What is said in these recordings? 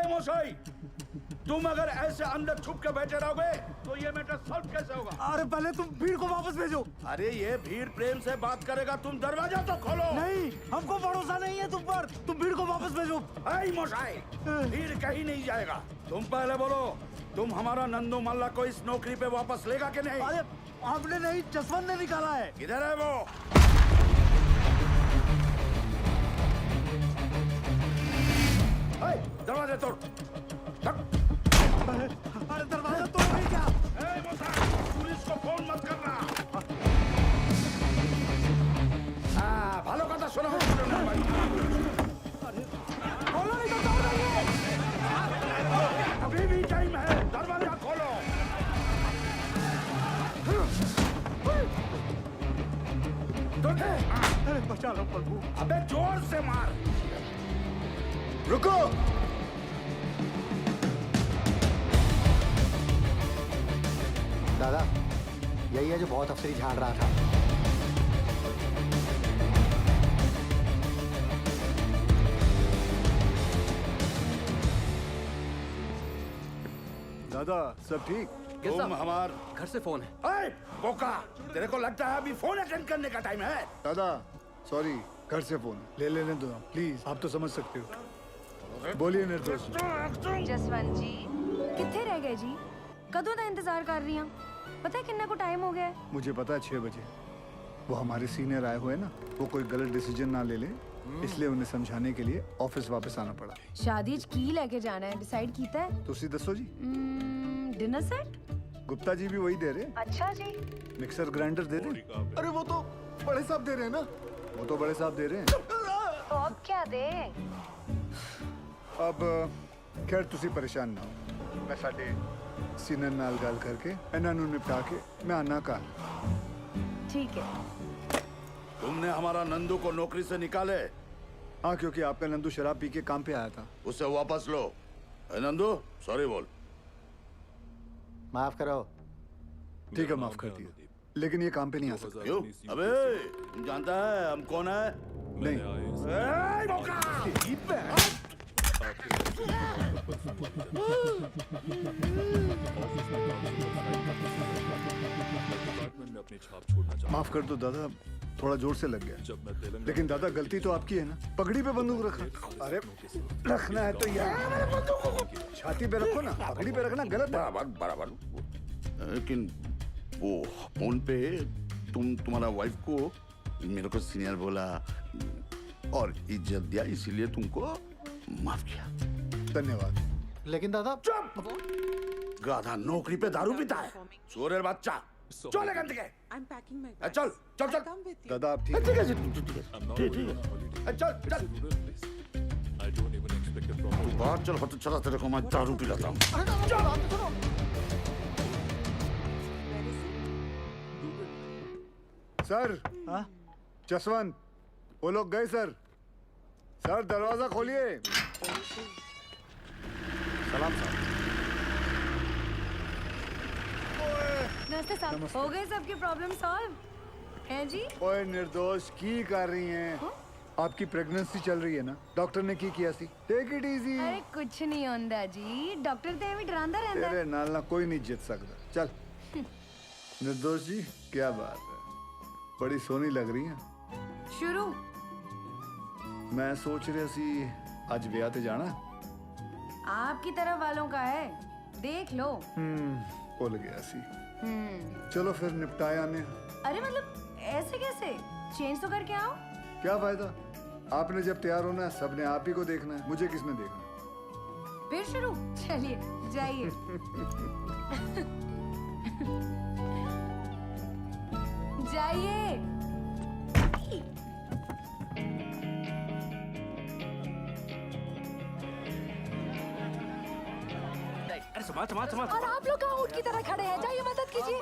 मोशाई, तुम अगर ऐसे अंदर छुप के बैठे रहोगे तो ये मैटर सॉल्व कैसे होगा? अरे पहले तुम भीड़ को वापस भेजो। अरे ये भीड़ प्रेम से बात करेगा, तुम दरवाजा तो खोलो। नहीं, हमको भरोसा नहीं है तुम पर। तुम भीड़ को वापस भेजो। ऐ मोशाई, भीड़ कहीं नहीं जाएगा। तुम पहले बोलो, तुम हमारा नंदू मल्ला को इस नौकरी पे वापस लेगा कि नहीं? अरे आपने नहीं, जसवंत ने निकाला है। किधर है वो? दरवाजे तोड़। अरे दरवाजा तोड़ नहीं क्या? पुलिस को फोन मत करना। भालो कथा सुनो। खोलो नहीं तो तोड़ देंगे। अभी भी टाइम है, दरवाजा खोलो। अरे बचा लो प्रभु। अबे जोर से मार। रुको। दादा, यही है जो बहुत अफसरी झाड़ रहा था। दादा सब ठीक? तुम हमार घर से फोन है। ऐ बोका, तेरे को लगता है अभी फोन अटेंड करने का टाइम है? दादा सॉरी, घर से फोन ले लेने दो प्लीज, आप तो समझ सकते हो। बोलिए निर्दोष। जसवंत जी किथे रह गए जी? कदों का इंतजार कर रही हूं। पता है कितना को टाइम हो गया है? मुझे पता है 6 बजे। वो हमारे सीनियर आए हुए ना, वो कोई गलत डिसीजन ना ले ले, इसलिए उन्हें समझाने के लिए ऑफिस वापस आना पड़ा। शादी की लेके जाना है, डिसाइड कीता है? तुसी दसो जी। Dinner set? गुप्ता जी भी वही दे रहे। अच्छा जी। मिक्सर ग्राइंडर दे रहे। अरे वो तो बड़े साहब दे रहे हैं ना। वो तो बड़े साहब दे रहे हैं। तो अब क्या दे? अब खैर तुसी परेशान ना हो, मैं साडे सीनियर नाल गल करके इन्हां नूं निपटा के मैं आना कल। ठीक है। तुमने हमारा नंदू को नौकरी से निकाले? हाँ, क्योंकि आपका नंदू शराब पी के काम पे आया था। उसे वापस लो। नंदू सॉरी बोल। माफ करो। ठीक है, माफ कर दिया, लेकिन ये काम पे नहीं आ सकता। क्यों? अबे तुम जानता है हम कौन है? नहीं। ए, बोका! माफ कर दो दादा, थोड़ा जोर से लग गया। लेकिन दादा गलती तो आपकी है ना, पगड़ी पे बंदूक रखा। अरे रखना है तो यार छाती पे रखो ना, पगड़ी पे रखना गलत है। बराबर बराबर। लेकिन वो फोन पे तुम्हारा वाइफ को मेरे को सीनियर बोला और इज्जत दिया, इसीलिए तुमको माफ किया। धन्यवाद। लेकिन दादा। चुप! गाधा नौकरी पे दारू पीता है, चोरेर बच्चा। चल गंद के। चल चल चल। दादा आप ठीक ठीक है, चल चल। तू बाहर चल, हो तो चला, तेरे को मैं दारू पिलाता हूँ। सर। जसवंत, वो लोग गए सर। सर दरवाजा खोलिए। सलाम साहब। नमस्ते साहब, हो गए सबकी प्रॉब्लम सॉल्व हैं जी? ओए निर्दोष की कर रही हैं? आपकी प्रेगनेंसी चल रही है ना, डॉक्टर ने की किया सी। Take it easy. अरे कुछ नहीं होंदा जी, डॉक्टर ते भी डरांदा रहंदा। तेरे नाल ना कोई नहीं जीत सकता। चल। निर्दोष जी क्या बात है, बड़ी सोनी लग रही है। शुरू। मैं सोच रहा सी आज ब्याह ते जाना। आपकी तरफ वालों का है, देख लो। भूल गया सी। चलो फिर निपटाया ने। अरे मतलब ऐसे कैसे? चेंज तो करके आओ। क्या फायदा, आपने जब तैयार होना है सबने आप ही को देखना है, मुझे किसने देखना है? फिर शुरू। चलिए जाइए। जाइए। समाज समाज समाज। और आप लोग कहाँ ऊँट की तरह खड़े हैं? जाइए मदद कीजिए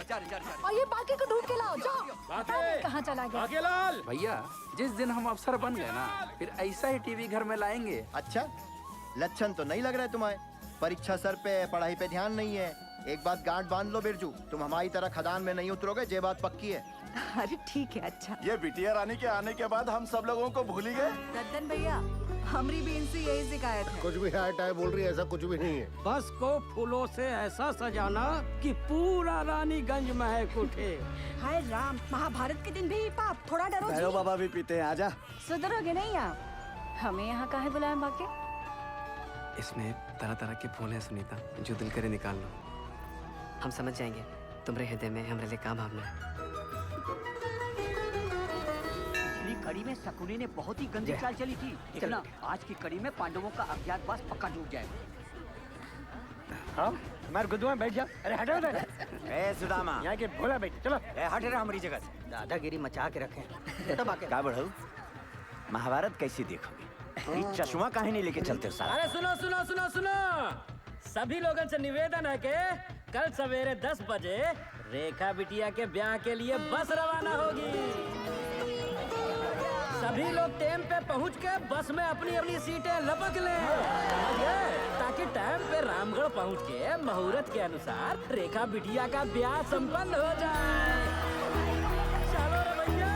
और ये बाकी को ढूंढ के लाओ। जाओ। कहाँ चला गया? बाकेलाल! भैया जिस दिन हम अफसर बन गए ना, फिर ऐसा ही टीवी घर में लाएंगे। अच्छा, लक्षण तो नहीं लग रहा है तुम्हारे। परीक्षा सर पे, पढ़ाई पे ध्यान नहीं है। एक बात गांठ बांध लो बिरजू, तुम हमारी तरह खदान में नहीं उतरोगे, ये बात पक्की है। अरे ठीक है। अच्छा ये बिटिया रानी के आने के बाद हम सब लोगों को भूल ही गए। रद्दन भैया, हमारी भी इनसे यही शिकायत है। कुछ भी है टाइम बोल रही है, ऐसा कुछ भी नहीं है। बस को फूलों से ऐसा सजाना कि पूरा रानीगंज महक उठे। हाय राम, महाभारत के दिन भी पाप, थोड़ा डरो जी। बाबा भी पीते हैं, आजा। सुधरोगे नहीं आप? हमें यहाँ काहे बुलाया बाके? इसमें तरह तरह के फूल हैं सुनीता, जो दिल करे निकाल लो। हम समझ जाएंगे तुम्हारे हृदय में हमारे लिए क्या भावना है। कड़ी में शकुनी ने बहुत ही गंदी चाल चली थी। देखना आज की कड़ी में पांडवों का अज्ञातवास पक्का डूब जाएगा। हाँ, हमारे गुद्दू में बैठ जा। अरे हटो उधर। ए सुदामा, यहाँ के भोला बैठ। चलो, ए हट रहा हमारी जगह से। दादागिरी मचा के रखे। तब आके। क्या बढ़ाऊं? महाभारत कैसी देखोगे? ये चश्मा काहे नहीं लेके चलते हो साला? अरे सुनो सुनो सुनो सुनो, सभी लोगों से निवेदन है कि कल सवेरे 10 बजे रेखा बिटिया के ब्याह के लिए बस रवाना होगी। सभी लोग टाइम पे पहुंच के बस में अपनी अपनी सीटें लपक लें, ताकि टाइम पे रामगढ़ पहुंच के मुहूर्त के अनुसार रेखा बिटिया का ब्याह संपन्न हो जाए। चलो रे भैया।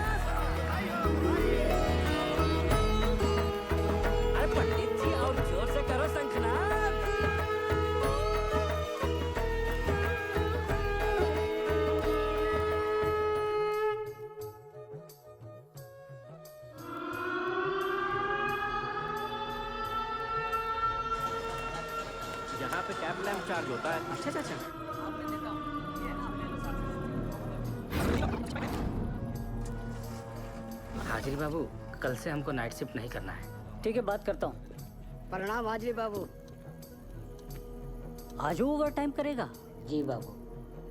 अरे पंडित जी और जोर से करो शंखनाद। यहाँ पे कैब लैम्प चार्ज होता है। अच्छा अच्छा। हाजिरी बाबू, कल से हमको नाइट शिफ्ट नहीं करना है। ठीक है, बात करता हूँ। प्रणाम हाजिरी बाबू। आज ओवर टाइम करेगा? जी बाबू।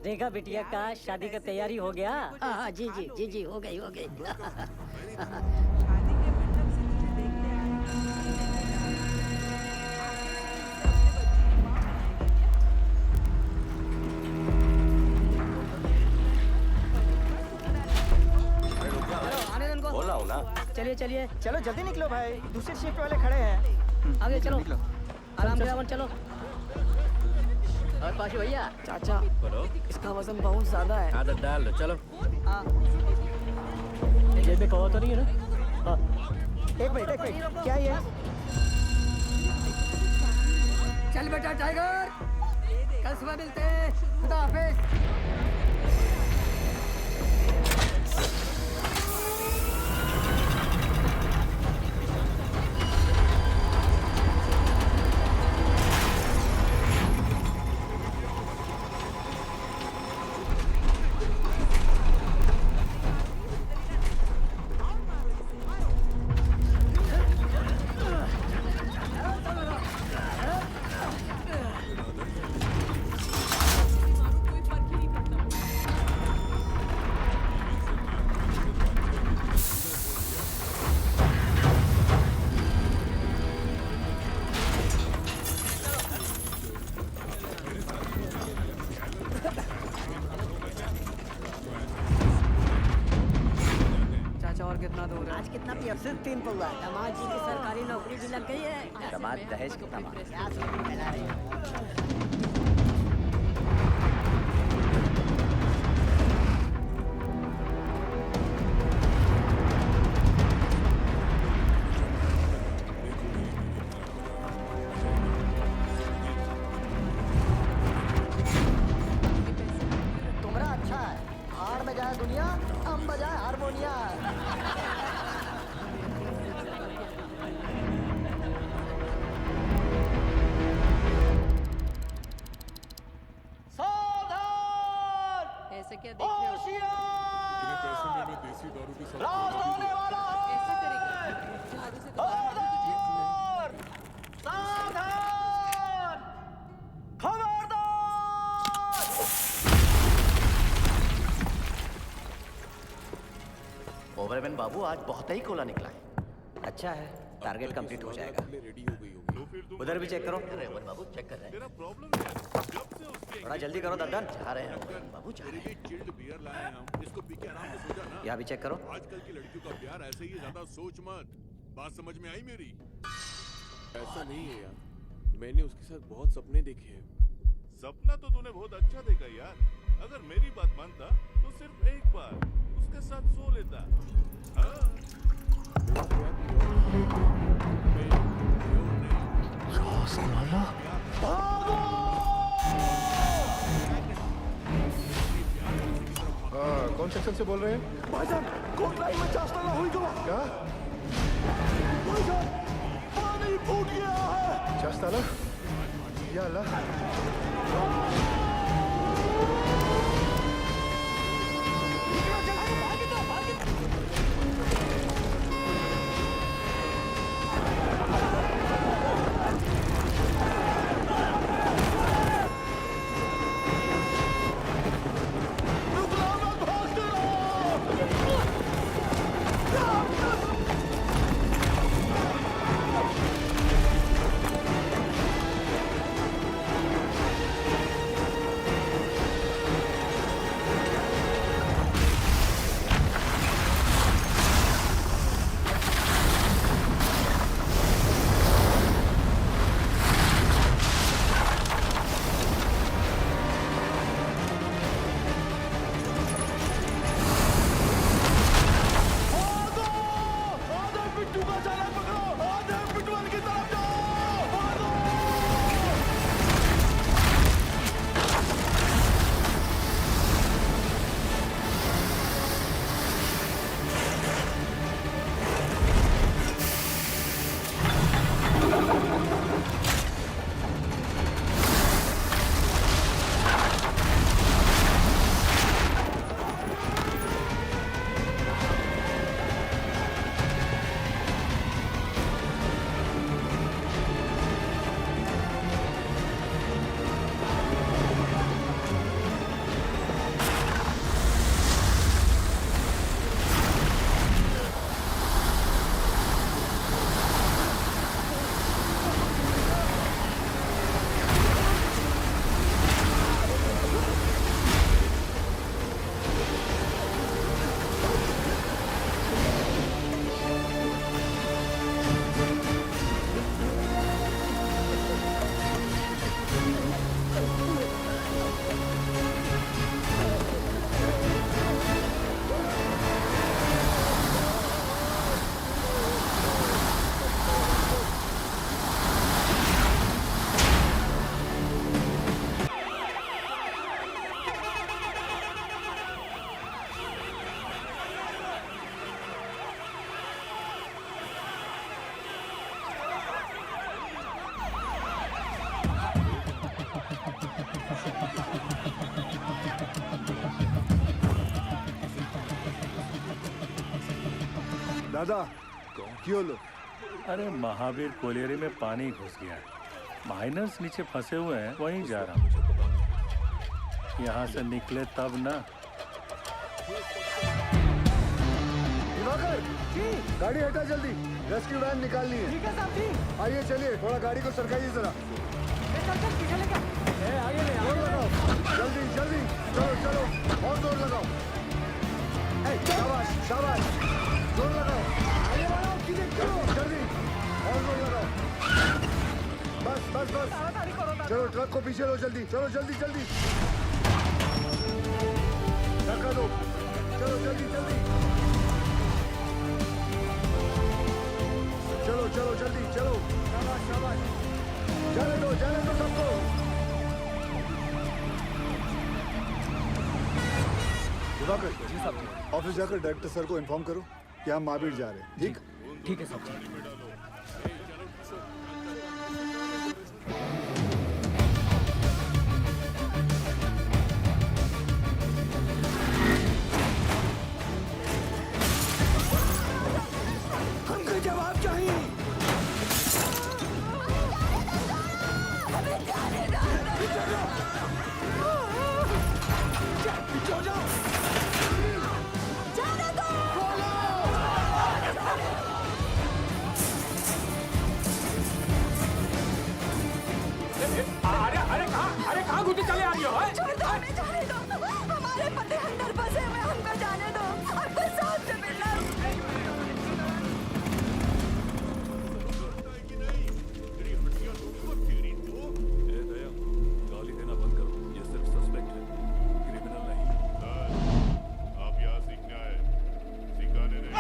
रेखा बिटिया का शादी का तैयारी हो गया? हाँ जी जी जी जी, हो गई हो गई। बोला हूँ ना। चलिए चलिए, चलो जल्दी निकलो भाई, दूसरी शिफ्ट वाले खड़े हैं। आगे चलो, आराम से चलो। और पाशु भैया, चाचा इसका वजन बहुत ज्यादा है। आदत डाल लो, चलो। जेब में कहो तो नहीं है ना? एक मिनट, क्या ये? चल बेटा टाइगर, कल सुबह मिलते हैं। खुदा हाफिज। और कितना दूर है? आज कितना पिया? सिर्फ 3 पौआ। दामाद जी की सरकारी नौकरी भी लग गई है। दामाद दहेज की दामाद। क्या सोच फैला रहे हो? तुम्हारा अच्छा है, हार में जाए दुनिया, हम बजाए हारमोनिया। ऐसे क्या देख रहे हो? ऐसा करेगा जादू से तो ओवरमैन बाबू आज बहुत ही कोला निकला है। अच्छा है, टारगेट कंप्लीट हो जाएगा। उधर भी चेक करो। बाबू चेक कर रहे हैं। थोड़ा जल्दी करो दद्दन। जा रहे हैं बाबू, जा रहे हैं। यहाँ भी चेक करो। आजकल की लड़कियों का प्यार ऐसे ही, ज्यादा सोच मत। बात समझ में आई मेरी? ऐसा नहीं है यार, मैंने उसके साथ बहुत सपने देखे हैं। सपना तो तूने बहुत अच्छा देखा यार। अगर मेरी बात मानता तो सिर्फ एक बार उसके साथ सो लेता। हाँ? मेरा प्यार हाँ, कौन सेक्शन से बोल रहे हैं? भाईजान कोटलाई में चास्ताना हुई तो क्या? भाईजान पानी फूट गया है। चास्ताना? या अल्लाह। दादा क्यों लो? अरे महावीर कोलेरे में पानी घुस गया है। माइनर्स नीचे फंसे हुए हैं, वहीं जा रहा हूँ। यहाँ से निकले तब ना। दिवाकर गाड़ी हटा जल्दी, रेस्क्यू वैन निकालनी है। ठीक है साहब जी। आइए चलिए, थोड़ा गाड़ी को सरकाइए जरा। चल पीछे लेके आगे ले जोर लगाओ, जल्दी जल्दी, चलो चलो और जोर लगाओ। शाबाश शाबाश, जोर लगाओ, आगे बढ़ाओ, जल्दी जल्दी और जोर लगाओ। बस बस बस, चलो ट्रक को पीछे लो जल्दी, चलो जल्दी जल्दी, धक्का दो, चलो जल्दी जल्दी, चलो चलो जल्दी चलो, शाबाश शाबाश, जाने दो सबको। दिवाकर जी साहब, ऑफिस जाकर डायरेक्टर सर को इन्फॉर्म करो कि हम महावीर जा रहे हैं। ठीक ठीक है साहब। हमको जवाब चाहिए। अरे कहाँ घूमते चले आ रही हो? छोड़ दो, हमें जाने दो। हमारे पति अंदर फंसे हुए, हमको जाने दो। हमको साथ में मिलना। गाली देना बंद करो, ये सिर्फ सस्पेक्ट है, क्रिमिनल नहीं। आप यहाँ सीखने आए, सिखाने नहीं।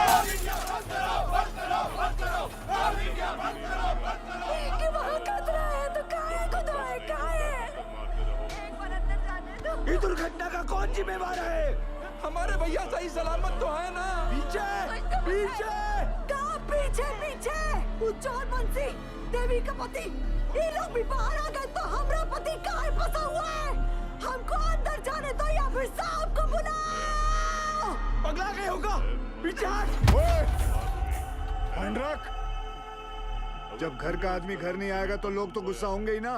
कि वहाँ खतरा है। पूरी दुर्घटना का कौन जिम्मेवार है? हमारे भैया सही सलामत तो है ना? पीछे पीछे कहाँ पीछे पीछे? उज्जवल बंसी देवी का पति ये लोग भी बाहर आ गए तो हमारा पति कहाँ फंसा हुआ है? हमको अंदर जाने दो या फिर साहब को बुलाओ। पगला गए होगा। पीछे हट। ध्यान रख, जब घर का आदमी घर नहीं आएगा तो लोग तो गुस्सा होंगे ही ना।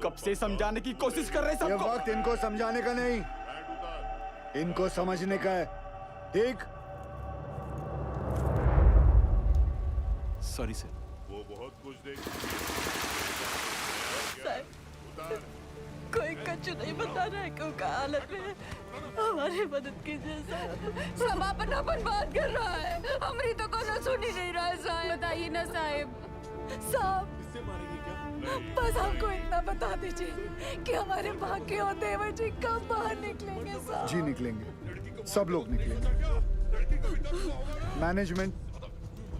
कब से समझाने की कोशिश कर रहे हैं ये सबको। वक्त इनको समझाने का नहीं, इनको समझने का है। ठीक? Sorry sir. वो बहुत कुछ देख। कोई कच्चू नहीं बता रहा है क्यों का हालत में हमारी मदद कीजिए साहब। सब अपना बात कर रहा है, हमारी तो कोई सुन ही नहीं रहा है साहब। बताइए ना साहब। साहब बस हमको इतना बता दीजिए कि हमारे भाग्य और देवर जी कब बाहर निकलेंगे साहब। जी निकलेंगे, सब लोग निकलेंगे। मैनेजमेंट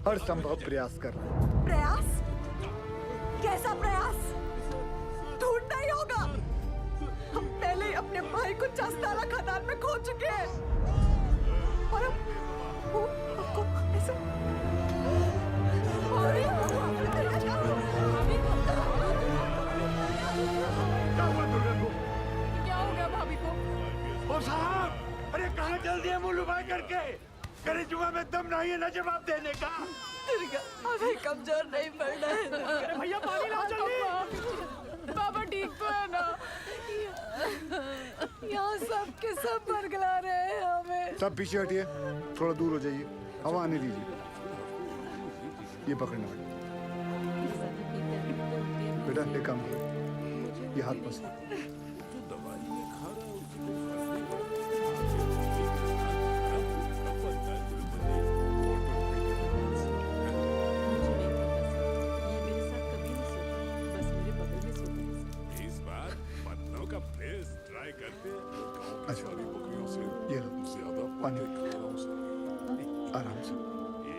हर संभव प्रयास कर रहा है। प्रयास? कैसा प्रयास? ढूंढना ही होगा। हम पहले ही अपने भाई को चस्तारा खदान में खो चुके हैं और अब वो हमको ऐसे क्या हो गया भाभी को? ओ साहब, अरे कहाँ चल दिए मुँह लुभाई करके? करे जुआ में दम नहीं है ना जवाब देने का। दुर्गा अभी कमजोर नहीं पड़ना है। अरे भैया पानी लाओ जल्दी। बाबा ठीक तो है ना? यहाँ सब के सब बरगला रहे हैं हमें। सब पीछे हटिए, थोड़ा दूर हो जाइए, हवा आने दीजिए। ये पकड़ना बेटा, ये काम करो, ये हाथ पस। अच्छा, ये लो पानी, आराम से।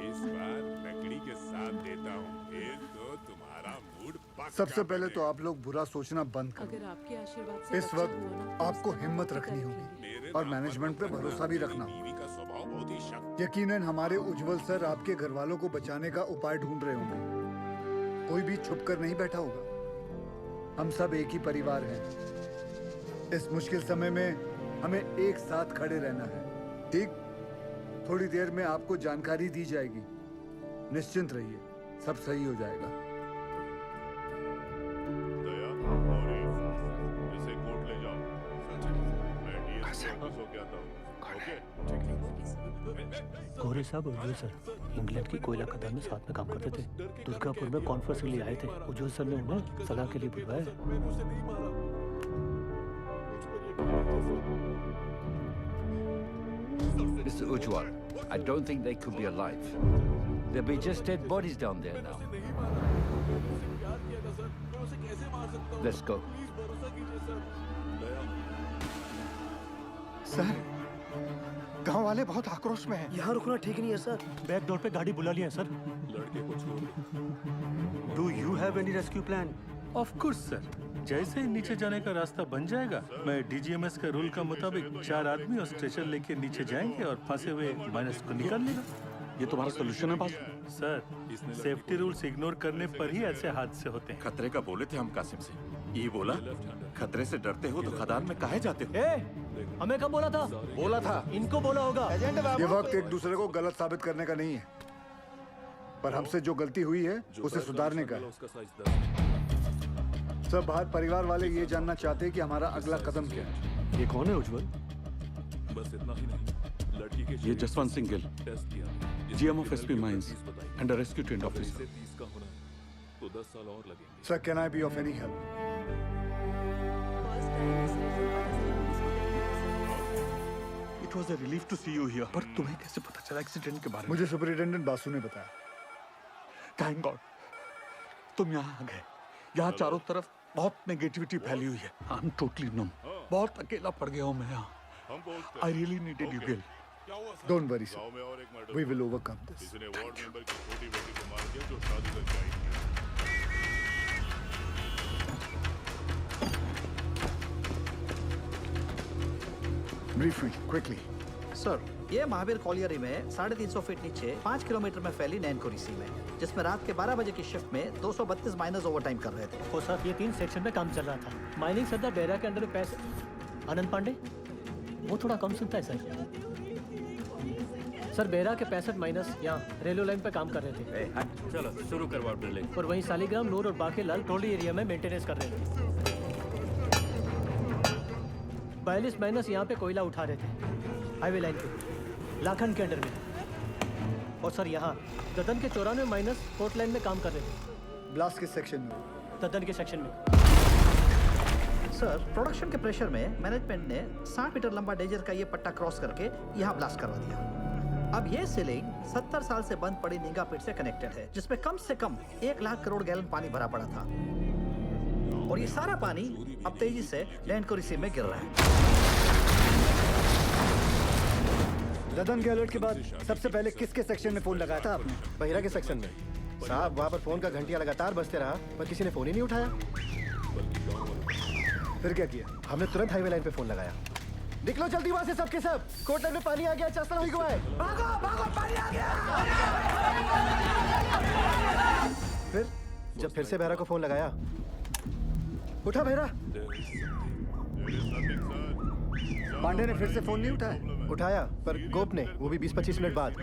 इस बार लकड़ी के साथ देता हूँ, फिर तो तुम्हारा मूड पक्का। सबसे पहले तो आप लोग बुरा सोचना बंद करो। अगर आपके आशीर्वाद से इस वक्त आपको हिम्मत रखनी होगी और मैनेजमेंट पे भरोसा भी रखना होगा। बीवी का स्वभाव बहुत ही शक्त। यकीनन हमारे उज्जवल सर आपके घर वालों को बचाने का उपाय ढूंढ रहे होंगे। कोई भी छुप कर नहीं बैठा होगा। हम सब एक ही परिवार हैं। इस मुश्किल समय में हमें एक साथ खड़े रहना है। ठीक? थोड़ी देर में आपको जानकारी दी जाएगी। निश्चिंत रहिए, सब सही हो जाएगा। दया और इसे कोर्ट ले जाओ। मैं डीएसपी ऑफिस होके आता हूँ। ओके? गौरी साहब, उज्जवल सर इंग्लैंड की कोयला खदान में साथ में काम करते थे। दुर्गापुर में कॉन्फ्रेंस के लिए आए थे। उज्जवल सर ने उन्हें सलाह के लिए बुलवाया। Mr. Ujwal, I don't think they could be alive. There'll be just dead bodies down there now. Let's go. Sir, गांव वाले बहुत आक्रोश में हैं। यहाँ रुकना ठीक नहीं है सर। बैक डोर पे गाड़ी बुला लिया सर। लड़के को छोड़। Do you have any rescue plan? Of course sir, जैसे ही नीचे जाने का रास्ता बन जाएगा, मैं डीजीएमएस के रूल का मुताबिक 4 आदमी और स्ट्रेचर लेके नीचे जाएंगे और फंसे हुए माइनस को निकाल लेगा। ये तुम्हारा सोल्यूशन है boss? Sir, safety rules ignore करने पर ही ऐसे हादसे होते हैं। खतरे का बोले थे हम कासिम से। ये बोला, खतरे से डरते हो तो खदान में काहे जाते हो? हमें कब बोला था? बोला था। इनको बोला होगा। ये वक्त एक दूसरे को गलत साबित करने का नहीं है, पर हमसे जो गलती हुई है उसे सुधारने का है। सब बाहर परिवार वाले ये जानना चाहते हैं कि हमारा अगला कदम क्या है। ये कौन है उज्जवल? बस इतना ही नहीं, लड़की के ये जसवंत सिंह गिल, टेस्ट किया। GM of SP mines and rescue tent अगर ऑफिसर। इसे 30 का होना है, तो 10 साल और लगेंगे। Sir, can I be of any help? It was a relief to see you here. पर तुम्हें कैसे पता चला एक्सीडेंट के बारे में? मुझे सुपरिटेंडेंट बासु ने बताया। थैंक गॉड तुम यहाँ आ गए। यहाँ चारों तरफ बहुत नेगेटिविटी फैली हुई है। I am totally numb. बहुत अकेला पड़ गया हूँ मैं यहाँ। I really needed you Gill. Don't worry sir, we will overcome this. इसने वार्ड मेंबर की छोटी बेटी को मार दिया जो शादी करके आई थी। Brief me, quickly. सर, ये महावीर कॉलियरी में 350 फीट नीचे 5 किलोमीटर में फैली नैनकुरी सी में, जिसमें रात के 12 बजे की शिफ्ट में 232 माइनर्स ओवरटाइम कर रहे थे। ओ सर, ये 3 सेक्शन में काम चल रहा था। माइनिंग सरदार बेहरा के अंडर में पैसे आनंद पांडे, वो थोड़ा कम सुनता है सर। सर, बेहरा के 65 माइनस यहाँ रेलवे लाइन पे काम कर रहे थे। चलो शुरू करवाओ ड्रिलिंग। और वहीं सालीग्राम, नूर और बाकी लाल ट्रोली एरिया में मेंटेनेंस कर रहे थे। 42 माइनस यहाँ पे कोयला उठा रहे थे हाईवे लाइन पे, लाखन के अंडर में। और सर, यहाँ ददन के 94 माइनस कोर्ट लाइन में काम कर रहे थे। ब्लास्ट किस सेक्शन में? ददन के सेक्शन में। सर, प्रोडक्शन के प्रेशर में मैनेजमेंट ने 60 मीटर लंबा डेजर का ये पट्टा क्रॉस करके यहाँ ब्लास्ट करवा दिया। अब ये सीलिंग 70 साल से बंद पड़ी नींगा पिट से कनेक्टेड है, जिसमें कम से कम 1 लाख करोड़ गैलन पानी भरा पड़ा था। और ये सारा पानी अब तेजी से नैनकुरी सी में गिर रहा है। ददन के अलर्ट के बाद सबसे पहले किसके सेक्शन में फोन लगाया था आपने? बहिरा के सेक्शन में। साहब, वहाँ पर फोन का घंटिया लगातार बजते रहा, पर किसी ने फोन ही नहीं उठाया। फिर क्या किया? हमने तुरंत हाईवे लाइन पे फोन लगाया। निकलो जल्दी वहाँ से सबके सब, कोर्ट लाइन में पानी आ गया, चस्ता हुई गुआ है। भागो भागो, पानी आ गया। फिर जब फिर से बहरा को फोन लगाया, उठा बहरा। पांडे ने फिर से फोन नहीं उठाया? उठाया, पर गोप ने, वो भी 20-25 मिनट बाद।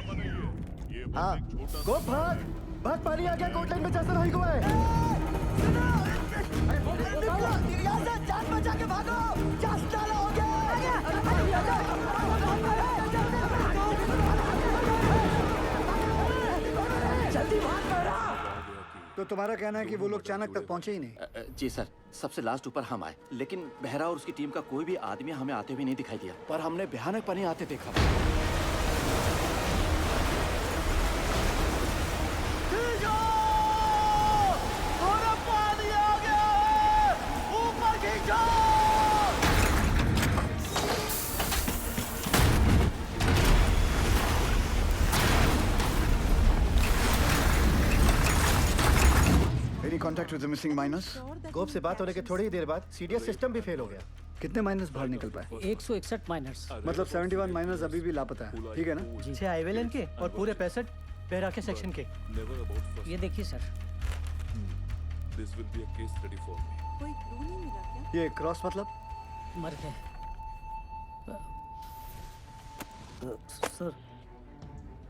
हाँ, गोप भाग भाग, पानी आ गया, कोर्ट लाइन में चस्ता हुई गुआ है। जान बचा के भागो, चस्ता हो गया। जल्दी भाग मेरा। तो तुम्हारा कहना है कि वो लोग चाणक तक पहुंचे ही नहीं? जी सर, सबसे लास्ट ऊपर हम आए, लेकिन बेहरा और उसकी टीम का कोई भी आदमी हमें आते हुए नहीं दिखाई दिया, पर हमने भयानक पानी आते देखा। पानी आ गया, ऊपर खींचो। Any contact with the missing miners? गोप से बात होने के थोड़ी ही देर बाद सीडीएस सिस्टम भी फेल हो गया। कितने माइनर्स बाहर निकल पाए? 161 माइनर्स। मतलब 71 माइनर्स अभी भी लापता है, ठीक है ना? 6 हाईवे लाइन के और पूरे 65 बेहरा के सेक्शन के। ये देखिए sir. This will be a case study for me. कोई क्लू नहीं मिला क्या? ये क्रॉस मतलब? मर गए सर।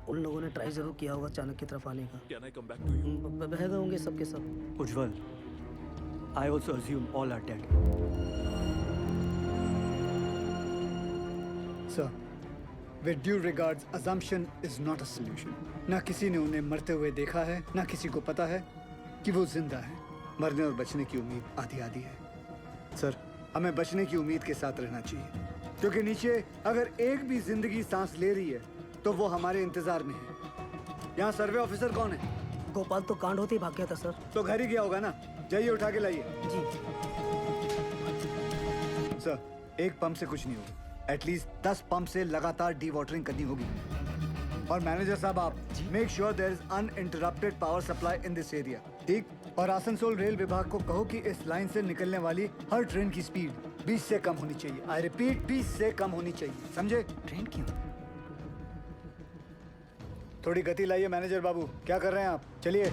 उन लोगों ने ट्राई जरूर किया होगा चाणक्य की तरफ आने का। Can I come back to you? बह गए होंगे सबके सब। उज्जवल, I also assume all are dead. Sir, with due regards, assumption is not a solution. ना किसी ने उन्हें मरते हुए देखा है, ना किसी को पता है कि वो जिंदा है। मरने और बचने की उम्मीद आधी आधी है। सर, हमें बचने की उम्मीद के साथ रहना चाहिए, क्योंकि नीचे अगर एक भी जिंदगी सांस ले रही है तो वो हमारे इंतजार में है। यहाँ सर्वे ऑफिसर कौन है? गोपाल तो कांड होते ही भाग गया था सर। तो घर ही गया होगा ना? जाइए उठा के लाइए। जी। सर, एक पंप से कुछ नहीं होगा, एटलीस्ट 10 पंप से लगातार डी वाटरिंग करनी होगी। और मैनेजर साहब, आप make sure there is uninterrupted power supply in this area, ठीक? और आसनसोल रेल विभाग को कहो कि इस लाइन से निकलने वाली हर ट्रेन की स्पीड 20 से कम होनी चाहिए। आई रिपीट, 20 से कम होनी चाहिए, समझे? ट्रेन क्यों? थोड़ी गति लाइए मैनेजर बाबू, क्या कर रहे हैं आप? चलिए।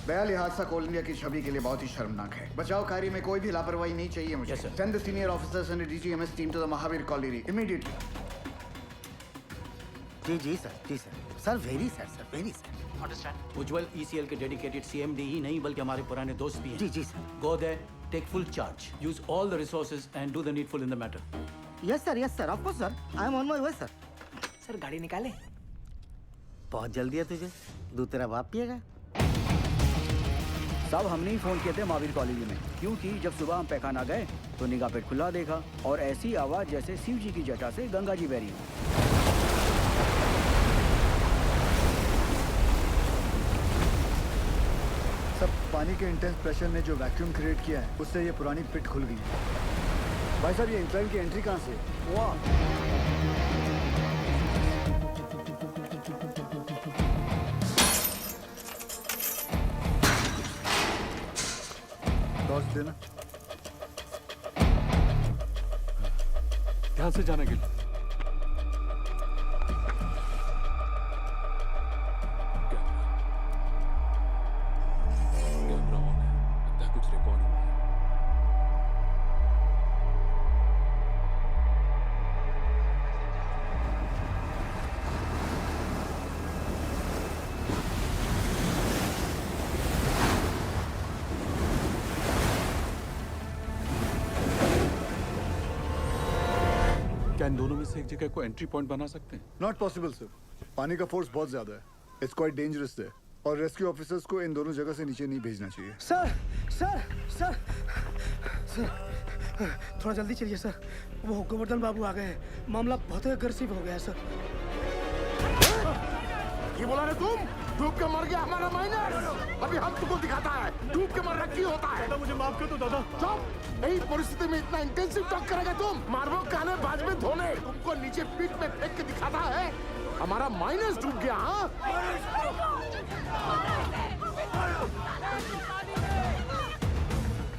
बयाली हादसा कोल इंडिया की छवि के लिए बहुत ही शर्मनाक है। बचाव कार्य में कोई भी लापरवाही नहीं चाहिए मुझे। Send the senior officers and DGMS team to the Mahavir colony immediately. जी जी सर, जी sir. Sir very sir. Understand. Ujjwal ECL के डेडिकेटेड सीएमडी ही नहीं बल्कि हमारे पुराने दोस्त भी हैं। जी जी sir. Go there, take full charge, use all the resources and do the needful in the matter. Yes sir, of course sir. I am on my way sir. Sir, गाड़ी निकाले। बहुत जल्दी है तुझे, दूध तेरा बाप पिएगा। साहब, हमने ही फोन किए थे महावीर कॉलोनी में, क्योंकि जब सुबह हम पैखाना गए तो निगाह पेट खुला देखा और ऐसी आवाज जैसे शिव जी की जटा से गंगा जी बह रही हो। सब पानी के इंटेंस प्रेशर ने जो वैक्यूम क्रिएट किया है, उससे ये पुरानी पिट खुल गई। भाई साहब, ये इंक्लाइन की एंट्री कहाँ से? टॉर्च देना। ध्यान से जाना गिल। कैमरा ऑन है, लगता है कुछ रिकॉर्ड हुआ है। क्या इन दोनों में से एक जगह को एंट्री पॉइंट बना सकते हैं? नॉट पॉसिबल सर, पानी का फोर्स बहुत ज्यादा है, इट्स क्वाइट डेंजरस है और रेस्क्यू ऑफिसर्स को इन दोनों जगह से नीचे नहीं भेजना चाहिए। सर सर सर सर थोड़ा जल्दी चलिए सर, वो गोवर्धन बाबू आ गए हैं, मामला बहुत अग्रेसिव हो गया है सर। ये बोला रे तुम, डूब के मर गया हमारा माइनर। अभी हम तुमको दिखाता है डूब के मरना क्यों होता है। दादा मुझे माफ कर दो दादा। चुप, यही परिस्थिति में इतना इंटेंसिव टॉक करेगा तुम? मारबो काने बाज में धोने, तुमको नीचे पीठ में फेंक के दिखाता है हमारा माइनस डूब गया। हाँ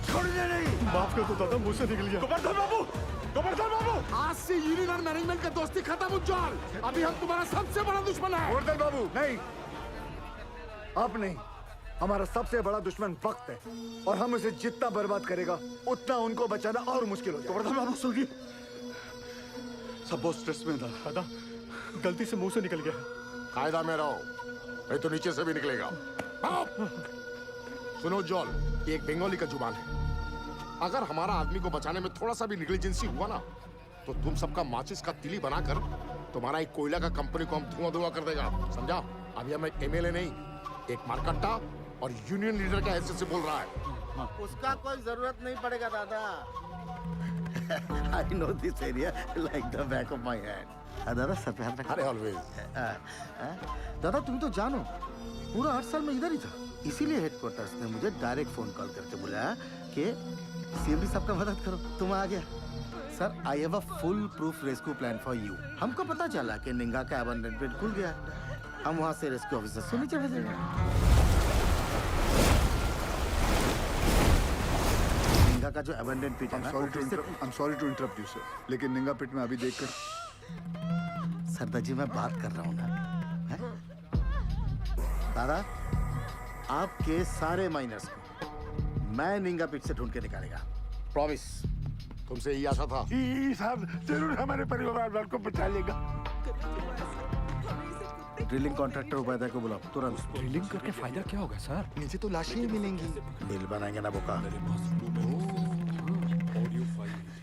छोड़ दे नहीं। माफ कर दो दादा, मुझसे निकल गया। गोवर्धन बाबू, गोवर्धन बाबू, आज से यूनियन और मैनेजमेंट का दोस्ती खत्म उज्जवल। अभी हम तुम्हारा सबसे बड़ा दुश्मन है। गोवर्धन बाबू नहीं, आप नहीं, हमारा सबसे बड़ा दुश्मन वक्त है और हम उसे जितना बर्बाद करेगा उतना उनको बचाना और मुश्किल हो जाएगा। गोवर्धन बाबू सुनिए, सब बहुत स्ट्रेस में था। दादा गलती से मुंह से निकल गया। कायदा में रहो, नहीं तो नीचे से भी निकलेगा। सुनो जॉल, ये एक बंगाली का जुबान है। अगर हमारा आदमी को बचाने में थोड़ा सा भी निग्लिजेंसी हुआ ना, तो तुम सबका माचिस का तिली बनाकर तुम्हारा एक कोयला का कंपनी को हम धुआं कर देगा, समझा? अभी हम एक एमएलए नहीं, एक मारकट्टा और यूनियन लीडर के हैसियत से बोल रहा है। उसका कोई जरूरत नहीं पड़ेगा दादा। I know this area like the back of my hand. दादा सर पे हाथ रखो। अरे ऑलवेज। दादा तुम तो जानो, पूरा 8 साल में इधर ही था, इसीलिए हेडक्वार्टर्स ने मुझे डायरेक्ट फोन कॉल करके बुलाया कि सीएमडी साहब का मदद करो। तुम आ गया sir. I have a full proof rescue plan for you. हमको पता चला कि निंगा का अबंडन पेट खुल गया, हम वहाँ से रेस्क्यू ऑफिसर से नीचे भेजेंगे। निंगा का जो अबंडन पिट है ना, I'm sorry to interrupt you, sir. लेकिन निंगा पिट में अभी देखकर सरदार जी मैं बात कर रहा हूँ ना, है? दादा आपके सारे माइनर्स को मैं निंगा पिट से ढूंढ के निकालेगा, प्रॉमिस। तुमसे यही आशा था। साहब जरूर हमारे परिवार वालों को बचा लेगा। ड्रिलिंग कॉन्ट्रैक्टर उपाध्याय को बुलाओ तुरंत। ड्रिलिंग करके फायदा क्या होगा सर? नीचे तो लाशें ही मिलेंगी। बिल बनाएंगे ना बोका।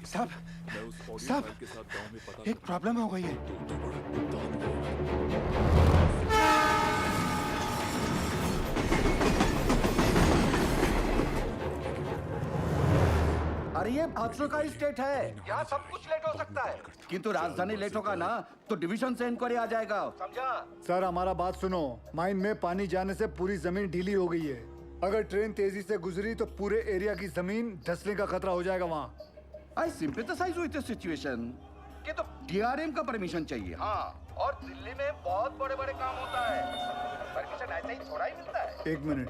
साहब एक प्रॉब्लम हो गई है। अरे ये हादसों का स्टेट है, यहाँ सब कुछ लेट हो सकता है, किंतु राजधानी लेट होगा ना तो डिवीजन से इंक्वायरी आ जाएगा, समझा? सर हमारा बात सुनो, माइन में पानी जाने से पूरी जमीन ढीली हो गई है। अगर ट्रेन तेजी से गुजरी तो पूरे एरिया की जमीन धंसने का खतरा हो जाएगा वहाँ। आई सिंपैथाइज विद द सिचुएशन कि तो डीआरएम का परमिशन चाहिए। हाँ, और दिल्ली में बहुत बड़े बड़े काम होता है, परमिशन ऐसे ही थोड़ा ही मिलता है। 1 मिनट।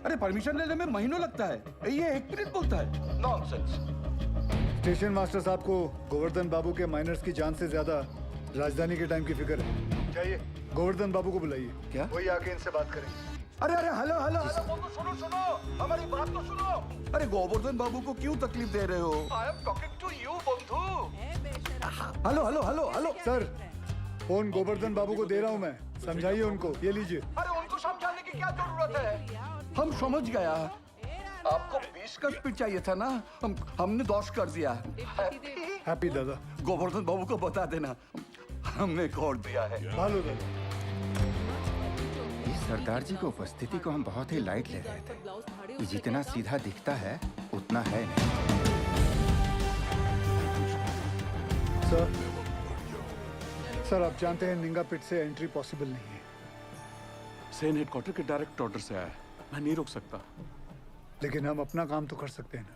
अरे परमिशन लेने में महीनों लगता है, ये 1 मिनट बोलता है, नॉनसेंस। स्टेशन मास्टर साहब को गोवर्धन बाबू के माइनर्स की जान से ज्यादा राजधानी के टाइम की फिक्र है। चाहिए गोवर्धन बाबू को बुलाइए। क्या? वही आके इनसे बात करें। अरे अरे हेलो हेलो हेलो, सुनो सुनो, हमारी बात तो सुनो। अरे गोवर्धन बाबू को क्यों तकलीफ दे रहे हो? I am talking to you बंधु। Hello hello hello hello sir, phone Govardhan babu को दे रहा हूँ मैं, समझाइए उनको। ये लीजिए। अरे उनको समझाने की क्या जरूरत है, हम समझ गया। आपको 20 का स्पीड चाहिए था ना, हमने 10 कर दिया। हैप्पी दादा। गोवर्धन बाबू को बता देना हमने कोड दिया है। हेलो दादा। इस सरदार जी की उपस्थिति को हम बहुत ही लाइट ले रहे थे, ये जितना सीधा दिखता है उतना है नहीं। सर आप जानते हैं निंगा पिट से एंट्री पॉसिबल नहीं है। सेन हेडक्वार्टर के डायरेक्ट ऑर्डर से आया है, मैं नहीं रोक सकता। लेकिन हम अपना काम तो कर सकते हैं ना।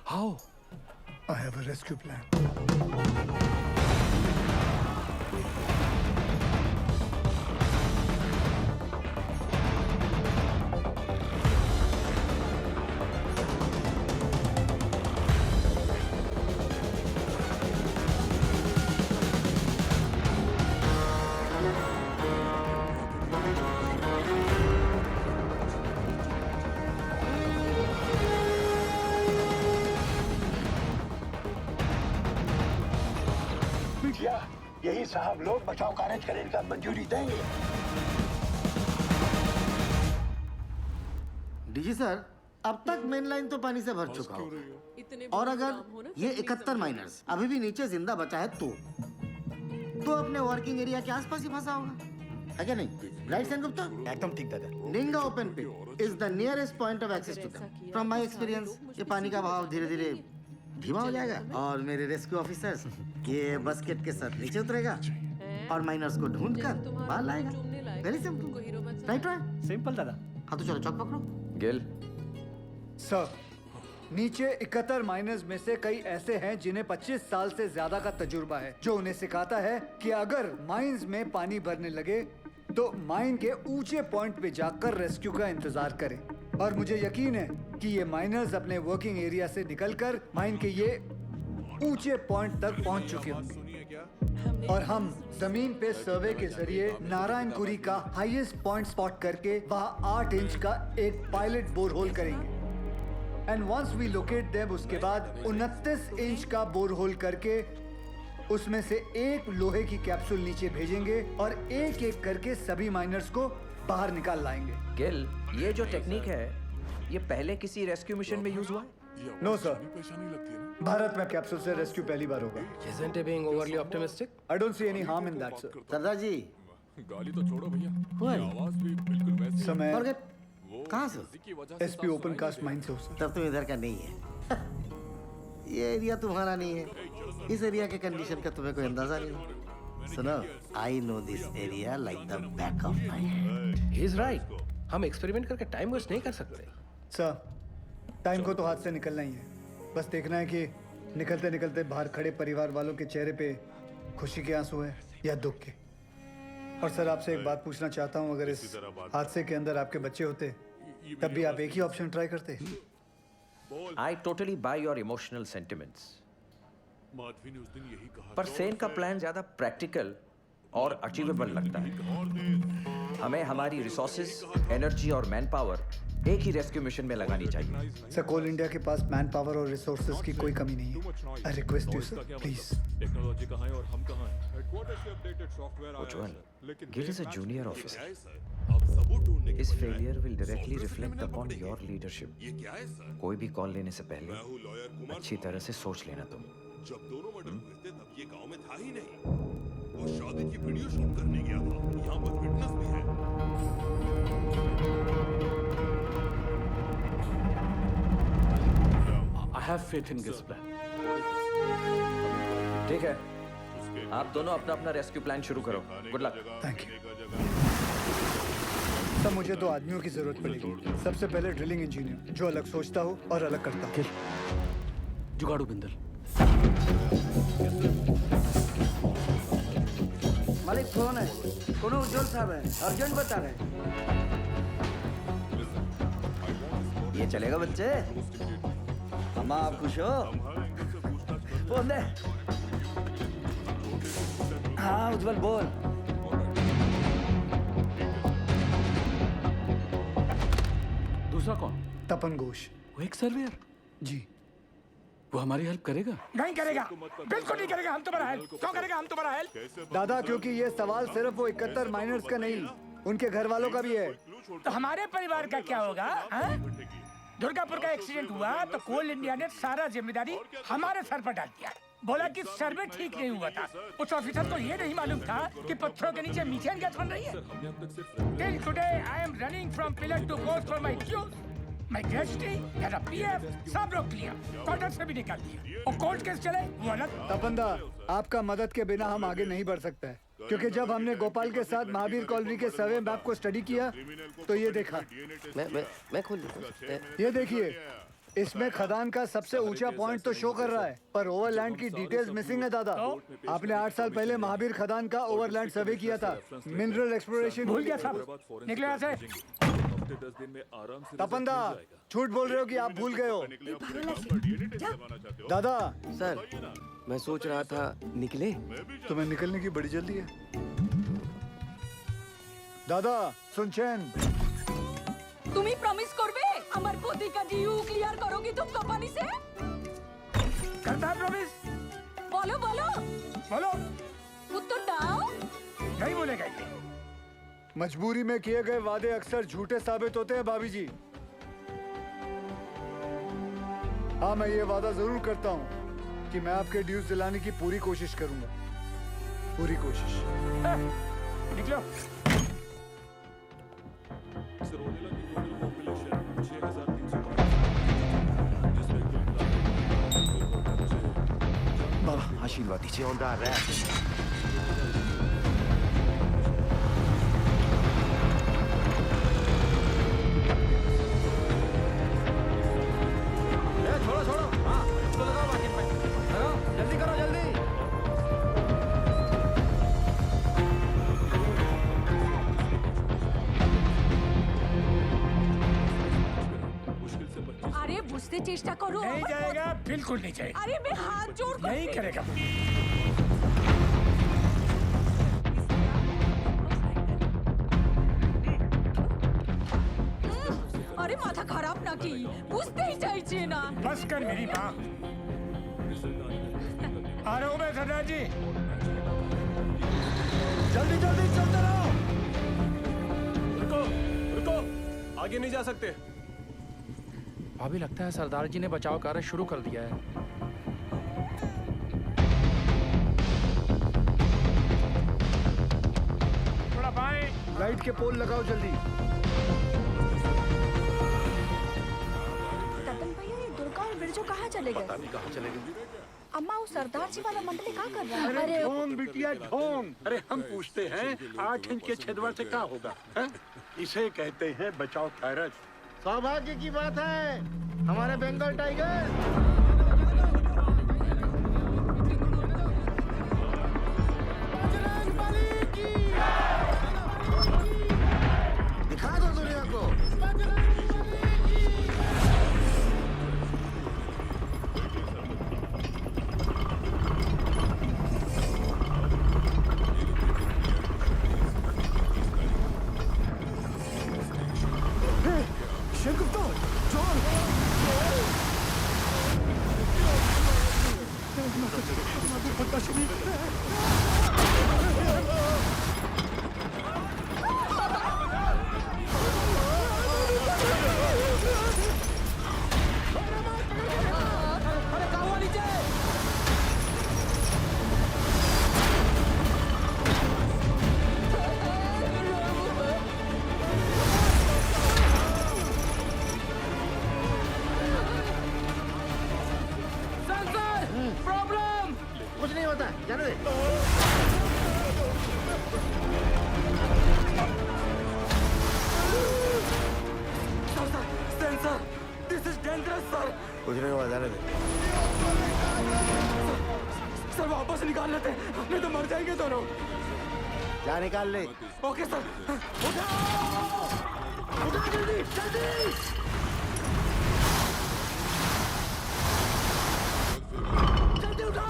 How? I have a rescue plan. साहब लोग बचाव कार्य करने का मंजूरी देंगे। डीजी सर, अब तक मेन लाइन तो पानी से भर चुका होगा और अगर ये 71 माइनर्स अभी भी नीचे जिंदा बचा है तो अपने वर्किंग एरिया के आसपास ही फंसा होगा, है क्या नहीं? राइट सैन गुप्ता? एकदम ठीक दादा। Ninga open pit is the nearest point of access to them. From my experience ये पानी का बहाव धीरे धीरे धीमा हो जाएगा और मेरे रेस्क्यू ऑफिसर्स ये बस्केट के साथ नीचे उतरेगा और माइनर्स को ढूंढकर बाहर लाएगा। Very simple, right? सिंपल दादा। हाँ तो चलो चौक पकड़ो। गिल सर, नीचे 71 माइनर्स में से कई ऐसे हैं जिन्हें 25 साल से ज्यादा का तजुर्बा है, जो उन्हें सिखाता है कि अगर माइंस में पानी भरने लगे तो माइन के ऊंचे पॉइंट पे जाकर रेस्क्यू का इंतजार करें। और मुझे यकीन है कि ये माइनर्स अपने वर्किंग एरिया से निकलकर माइन के ये ऊंचे पॉइंट तक पहुंच चुके होंगे और हम जमीन पे सर्वे के जरिए नारायणपुरी का हाईएस्ट पॉइंट स्पॉट करके वहां 8 इंच का एक पायलट बोरहोल करेंगे। And once we locate them, उसके बाद 29 इंच का बोरहोल करके उसमें से एक लोहे की कैप्सूल नीचे भेजेंगे और एक एक करके सभी माइनर्स को बाहर निकाल लाएंगे। गिल, ये जो टेक्निक है ये पहले किसी रेस्क्यू मिशन में यूज हुआ है? नो सर, भारत में कैप्सूल से रेस्क्यू पहली बार होगा। Isn't he being overly optimistic? I don't see any harm in that, sir. सरदार जी, गाली तो छोड़ो भैया, Why? आवाज भी बिल्कुल वैसी। समय Forget. कहाँ से? एसपी ओपन कास्ट माइन से हो सर। तब तुम इधर का नहीं है। ये एरिया तुम्हारा नहीं है। इस एरिया के कंडीशन का तुम्हें कोई अंदाजा नहीं। सुनो, I know this area like the back of my hand. He is right. हम एक्सपेरिमेंट करके टाइम वेस्ट नहीं कर सकते। सर, टाइम को तो हाथ से निकलना ही है। बस देखना है कि निकलते निकलते बाहर खड़े परिवार वालों के चेहरे पे खुशी के आंसू है या दुख के। और सर, आपसे एक बात पूछना चाहता हूँ, अगर इस हादसे के अंदर आपके बच्चे होते तब भी आप एक ही ऑप्शन ट्राई करते? I totally by your emotional sentiments, Madhavi ने उस दिन यही कहा। पर सेन का प्लान ज्यादा प्रैक्टिकल और अचीवेबल लगता है। हमें हमारी रिसोर्सेज, एनर्जी और मैन पावर एक ही रेस्क्यू मिशन में लगानी चाहिए। सर, कोल इंडिया के पास मैन पावर और रिसोर्सेज की कोई कमी नहीं है। I request you sir, please. Technology कहाँ है और हम कहाँ हैं? हेडक्वार्टर से अपडेटेड सॉफ्टवेयर आया उज्जवल, है, लेकिन Gill is a match junior ये ऑफिसर। क्या है सर? आप सबूत ढूंढने के His बजाय failure will directly सॉफ्टवेयर से reflect criminal upon पकड़ेंगे। your leadership. ये क्या है सर? कोई भी कॉल लेने से पहले मैं हूँ लॉयर कुमार अच्छी तरह से सोच लेना तुम। जब दोनों मर्डर हुए थे तब ये गांव में था ही नहीं। वो शादी की वीडियो शूट करने गया था। यहाँ पर विटनेस भी है। I have faith in Gil's plan. ठीक है, आप दोनों अपना अपना रेस्क्यू प्लान शुरू करो। Good luck. Thank you sir. मुझे 2 आदमियों की जरूरत पड़ेगी। सबसे पहले ड्रिलिंग इंजीनियर, जो अलग सोचता हो और अलग करता हो। जुगाड़ू बिंदल। मालिक फोन है, कोनो उज्जवल साहब है, अर्जेंट बता रहे। ये चलेगा बच्चे? अम्मा आप खुश हो? फोन दे। हाँ उज्जवल बोल। दूसरा कौन? तपन घोष। वो एक सर्वेयर। जी। वो हमारी हेल्प करेगा? नहीं करेगा, बिल्कुल नहीं करेगा। हम तुम्हारा हेल्प क्यों करेगा? हम तुम्हारा हेल्प। दादा, क्योंकि ये सवाल सिर्फ वो 71 माइनर्स का नहीं, उनके घर वालों का भी है। तो हमारे परिवार का क्या होगा? दुर्गापुर का एक्सीडेंट हुआ तो कोल इंडिया ने सारा जिम्मेदारी हमारे सर पर डाल दिया। बोला कि सर्वे ठीक नहीं हुआ था। उस ऑफिसर को ये नहीं मालूम था कि पत्थरों के नीचे मीथेन गैस बन रही है। Till today I am running from pillar to post for my dues. मैं ग्रेजुटी, मेरा पीएफ सब रोक लिया, क्वार्टर से भी निकाल दिया। और कोर्ट केस चले वो अलग। तपंदा, आपका मदद के बिना हम आगे नहीं बढ़ सकते हैं, क्योंकि जब हमने गोपाल के साथ महावीर कॉलोनी के सर्वे मैप को स्टडी किया तो ये देखा। मैं खोल देता हूँ। ये देखिए, इसमें खदान का सबसे ऊंचा पॉइंट तो शो कर रहा है, पर ओवरलैंड की डिटेल्स मिसिंग है दादा। आपने 8 साल पहले महावीर खदान का ओवरलैंड सर्वे किया था। मिनरल एक्सप्लोरेशन भूल गया साहब, निकले यहाँ से। 10 दिन में आराम से तपंदा, झूठ बोल रहे हो कि आप भूल गए हो। दादा सर, मैं सोच रहा था निकले। तुम्हें निकलने की बड़ी जल्दी है। दादा सुनचैन, তুমি প্রমিস করবে আমার প্রতিকা ডিউ ক্লিয়ার করোगी तुम कंपनी से? करता है प्रॉमिस। बोलो बोलो बोलो। उत्तर दाओ। नहीं बोलेगा ये। मजबूरी में किए गए वादे अक्सर झूठे साबित होते हैं भाभी जी। हाँ, मैं ये वादा जरूर करता हूँ कि मैं आपके ड्यूज दिलाने की पूरी कोशिश करूंगा, पूरी कोशिश। निकलो। बाबा आशीर्वाद दीजिए। ऑन द छोड़ो छोड़ो, हाँ इसको लगाओ बाकेट में, लगाओ जल्दी करो जल्दी। अरे बुझते चेष्टा करो। नहीं जाएगा, बिल्कुल नहीं जाएगा। अरे मैं हाथ जोड़ नहीं करेगा। अरे माथा खराब ना की, बुझते ही चाहिए ना। बस कर मेरी माँ। आ रहा हूँ मैं सरदार जी। जल्दी जल्दी चलते रहो। रुको रुको, आगे नहीं जा सकते। अभी लगता है सरदार जी ने बचाव कार्य शुरू कर दिया है। थोड़ा बाएं। लाइट के पोल लगाओ जल्दी। तपन भैया, ये दुर्गा और बिरजू कहाँ चले गए? पता नहीं कहाँ चले गए। अम्मा, वो सरदार जी वाला मंडली क्या कर रहा है? अरे ढोंग बिटिया ढोंग। अरे हम पूछते हैं 8 इंच के छेदवा से क्या होगा है? इसे कहते हैं बचाव खैरत। सौभाग्य की बात है, हमारे बंगाल टाइगर। दिखा दो दुनिया को। प्रॉब्लम कुछ नहीं होता, जाने दे। Sensor, this is dangerous sir. कुछ नहीं हुआ, जाने दे। सर वापस निकाल लेते, नहीं तो मर जाएंगे दोनों। जा निकाल ले। Okay sir. उठा जल्दी जल्दी। जल्दी उठा।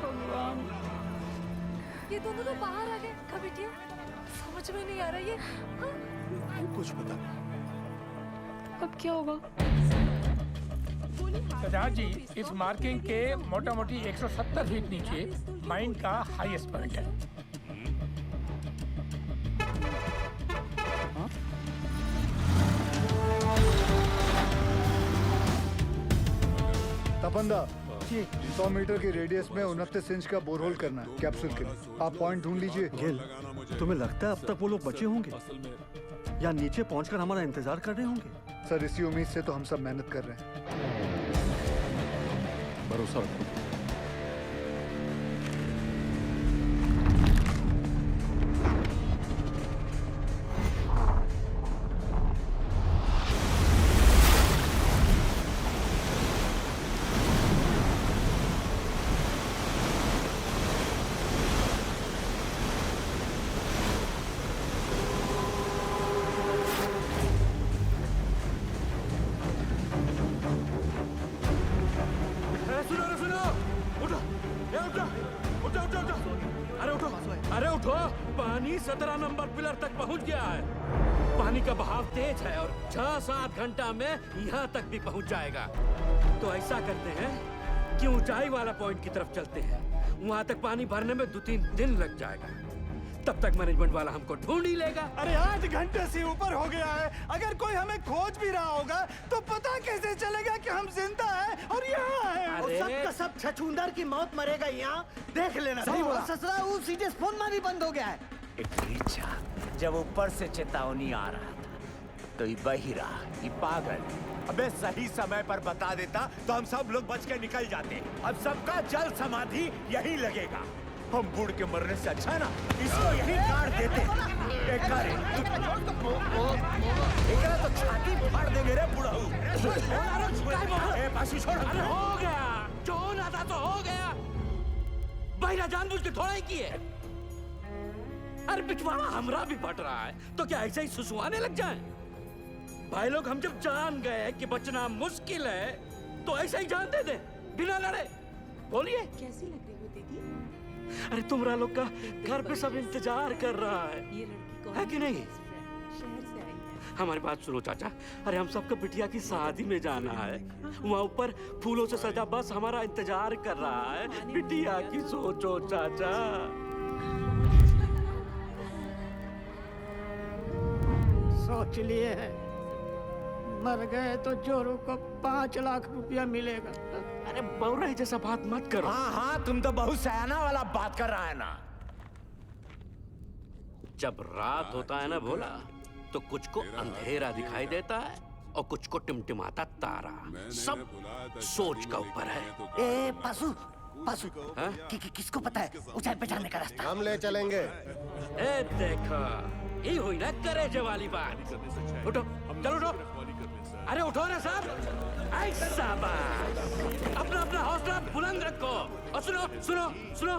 भगवान, ये दोनों तो बाहर आ गए। कब बिटिया, समझ में नहीं आ रहा ये। कुछ पता। अब क्या होगा? सरदार जी, इस मार्किंग के मोटा मोटी 170 फीट नीचे माइन का हाईएस्ट पॉइंट है। तपंदा 100 मीटर के रेडियस में 29 इंच का बोरहोल करना है कैप्सूल के लिए। आप पॉइंट ढूंढ लीजिए। गिल, तुम्हें लगता है अब तक वो लोग बचे होंगे या नीचे पहुंचकर हमारा इंतजार कर रहे होंगे? सर, इसी उम्मीद से तो हम सब मेहनत कर रहे हैं। भरोसा रखो। अरे उठो, पानी 17 नंबर पिलर तक पहुंच गया है। पानी का बहाव तेज है और 6-7 घंटा में यहाँ तक भी पहुंच जाएगा। तो ऐसा करते हैं कि ऊंचाई वाला पॉइंट की तरफ चलते हैं। वहां तक पानी भरने में 2-3 दिन लग जाएगा। तब तक मैनेजमेंट वाला हमको ढूंढ ही लेगा। अरे 8 घंटे से ऊपर हो गया है। अगर कोई हमें खोज भी रहा होगा तो पता कैसे चलेगा कि हम जिंदा हैं और यहाँ हैं? अरे सब का सब छछूंदर की मौत मरेगा यहाँ, देख लेना। सही बोला। ससुरा वो सीधे फोन मारी बंद हो गया है। इतना जब ऊपर से चेतावनी आ रहा था तो ये बहिरा, ये पागल अबे सही समय पर बता देता तो हम सब लोग बच के निकल जाते। अब सबका जल समाधि यही लगेगा। हम बूढ़ के मरने से अच्छा ना इसको यही काट देते। एकरा तो छाती फाड़ देंगे रे बुढ़ऊ। ए पासी छोड़। अरे हो गया, जो होना था तो हो गया। बहिरा जानबूझ के थोड़ा ही किए। अरे पिछवाड़ा हमरा भी फट रहा है तो क्या ऐसे ही सुसुआने लग जाएं? भाई लोग हम जब जान गए कि बचना मुश्किल है तो ऐसे ही जान दे दे बिना लड़े। बोलिए कैसी लग रही हो दीदी? अरे तुम्हारा लोग का घर पे सब इंतजार कर रहा है, ये लड़की कौन है कि नहीं? शहर से आई है। हमारी बात सुनो चाचा। अरे हम सबको बिटिया की शादी में जाना है। वहाँ ऊपर फूलों से सजा बस हमारा इंतजार कर रहा है। बिटिया की सोचो चाचा। सोच लिए हैं, मर गए तो जोरू को 5 लाख रुपया मिलेगा। अरे बौराई जैसा बात मत करो। हाँ हाँ तुम तो बहुत सयाना वाला बात कर रहा है ना। जब रात होता है ना भोला तो कुछ को अंधेरा दिखाई देता है और कुछ को टिमटिमाता तारा। सब सोच का ऊपर है। ए पासू पासू किसको पता है ऊंचाई पे जाने का रास्ता? हम ले चलेंगे। ए देखो ये हुई ना करेजे वाली बात। उठो चलो उठो। अरे उठो ना साहब। ऐसा बात अपना अपना हौसला बुलंद रखो। और सुनो सुनो सुनो,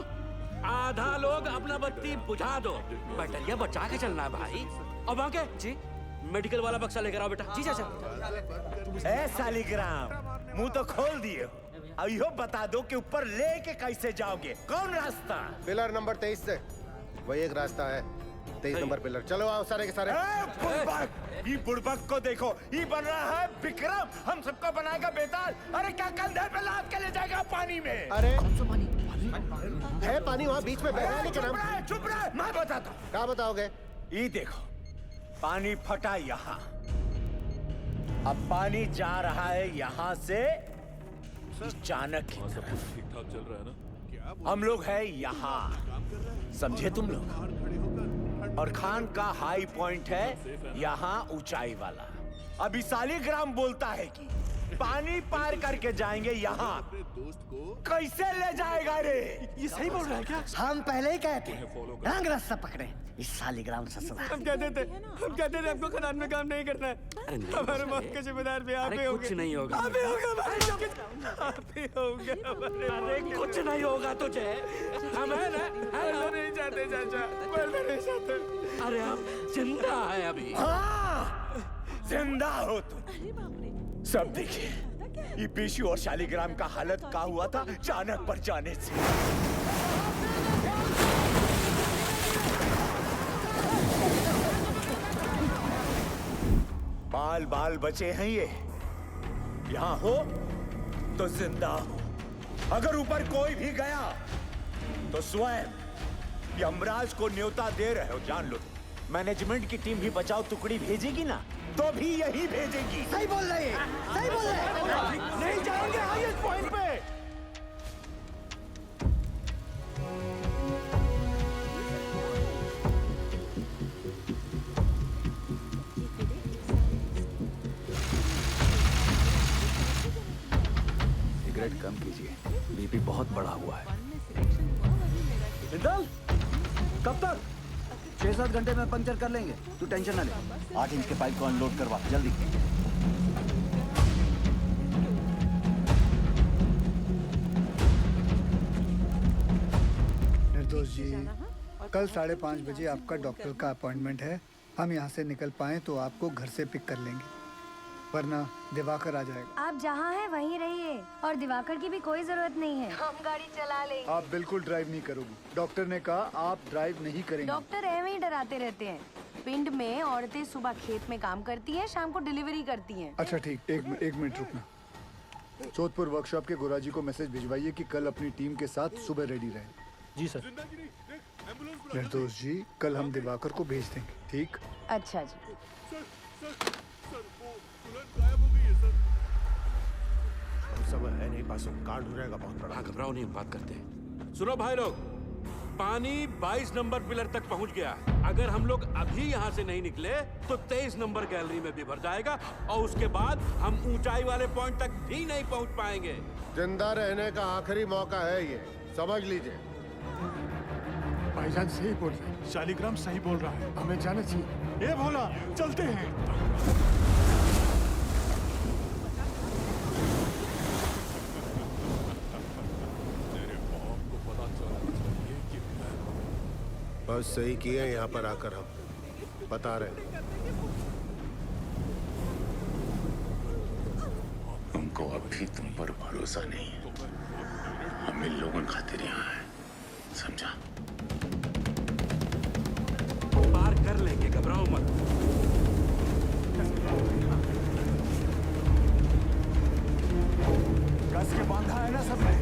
आधा लोग अपना बत्ती बुझा दो। बैटरिया बचा के चलना भाई। और वहाँ के जी मेडिकल वाला बक्सा लेकर आओ बेटा। जी चाचा। ए सालिग्राम मुंह तो खोल दिए हो। अब यो बता दो कि ऊपर लेके कैसे जाओगे, कौन रास्ता? पिलर नंबर 23 से वही एक रास्ता है। 23 नंबर पिलर। चलो आओ सारे के सारे। ये बुड़बक को देखो, ये बन रहा है विक्रम। हम सबको बनाएगा बेताल। अरे क्या कंधे पे लाद के ले जाएगा पानी में? अरे है पानी वहाँ बीच में बह रहा है। लेकिन चुप रहे, मैं बताता हूँ। क्या बताओगे? ये देखो पानी फटा यहाँ, अब पानी जा रहा है यहाँ से चाणक की तरफ। ठीक ठाक चल रहा है ना? हम लोग हैं यहाँ, समझे तुम लोग? और खान का हाई पॉइंट है यहाँ ऊंचाई वाला। अभी सालिग्राम बोलता है कि पानी पार करके जाएंगे यहाँ। कैसे ले जाएगा रे? ये सही बोल रहा है क्या? हम पहले ही कहते रंग रास्ता पकड़े इस सालिग्राम ससुरा। हम कहते थे हमको खदान में काम नहीं करना है। हमारे मौत के जिम्मेदार भी आप ही होंगे। कुछ नहीं होगा। आप ही होगा भाई, आप ही होंगे। अरे कुछ नहीं होगा तुझे। हम है ना? मरना नहीं चाहते चाचा, मरना नहीं चाहते। अरे हम जिंदा है अभी। हाँ जिंदा हो तुम। सब देखिए ये पेशू और शालिग्राम का हालत का हुआ था चाणक पर जाने से। बाल बाल बचे हैं ये। यहाँ हो तो जिंदा हो। अगर ऊपर कोई भी गया तो स्वयं यमराज को न्योता दे रहे हो, जान लो। मैनेजमेंट की टीम भी बचाओ टुकड़ी भेजेगी ना तो भी यही भेजेगी। सही बोल रहे हैं, सही बोल रहे हैं। नहीं जाएंगे हाईएस्ट पॉइंट पे। सिगरेट कम कीजिए, बीपी बहुत बढ़ा हुआ है। इंदल, कब तक? 6-7 घंटे में पंक्चर कर लेंगे, तू टेंशन ना ले। 8 इंच के पाइप को अनलोड करवा जल्दी। निर्दोष जी, कल 5:30 बजे आपका डॉक्टर का अपॉइंटमेंट है। हम यहाँ से निकल पाए तो आपको घर से पिक कर लेंगे, वरना दिवाकर आ जाएगा। आप जहाँ हैं वहीं रहिए और दिवाकर की भी कोई जरूरत नहीं है। हम गाड़ी चला लेंगे। आप बिल्कुल ड्राइव नहीं करोगी। डॉक्टर ने कहा आप ड्राइव नहीं करेंगे। डॉक्टर ऐਵੇਂ ही डराते रहते हैं। पिंड में औरतें सुबह खेत में काम करती हैं, शाम को डिलीवरी करती हैं। अच्छा ठीक, एक मिनट रुकना। जोधपुर वर्कशॉप के गोराजी को मैसेज भिजवाइए कि कल अपनी टीम के साथ सुबह रेडी रहें। जी सर। निर्दोष जी, कल हम दिवाकर को भेज देंगे, ठीक? अच्छा जी। बहुत समय है नहीं पास, कांड हो जाएगा बहुत बड़ा। घबराओ नहीं, हम बात करते हैं। सुनो भाई लोग, पानी 22 नंबर पिलर तक पहुंच गया है। अगर हम लोग अभी यहाँ से नहीं निकले तो 23 नंबर गैलरी में भी भर जाएगा और उसके बाद हम ऊंचाई वाले पॉइंट तक भी नहीं पहुंच पाएंगे। जिंदा रहने का आखिरी मौका है ये, समझ लीजिए। भाईजान सही बोल रहे हैं, शालिग्राम सही बोल रहा है, हमें जाना चाहिए। ये भोला, चलते हैं। बस सही किए यहाँ पर आकर हम बता रहे हैं। हमको अभी तुम पर भरोसा नहीं है। हम इन लोगों खातिर यहाँ हैं, समझा? पार कर लेंगे, घबराओ मत। कस के बांधा है ना सबने?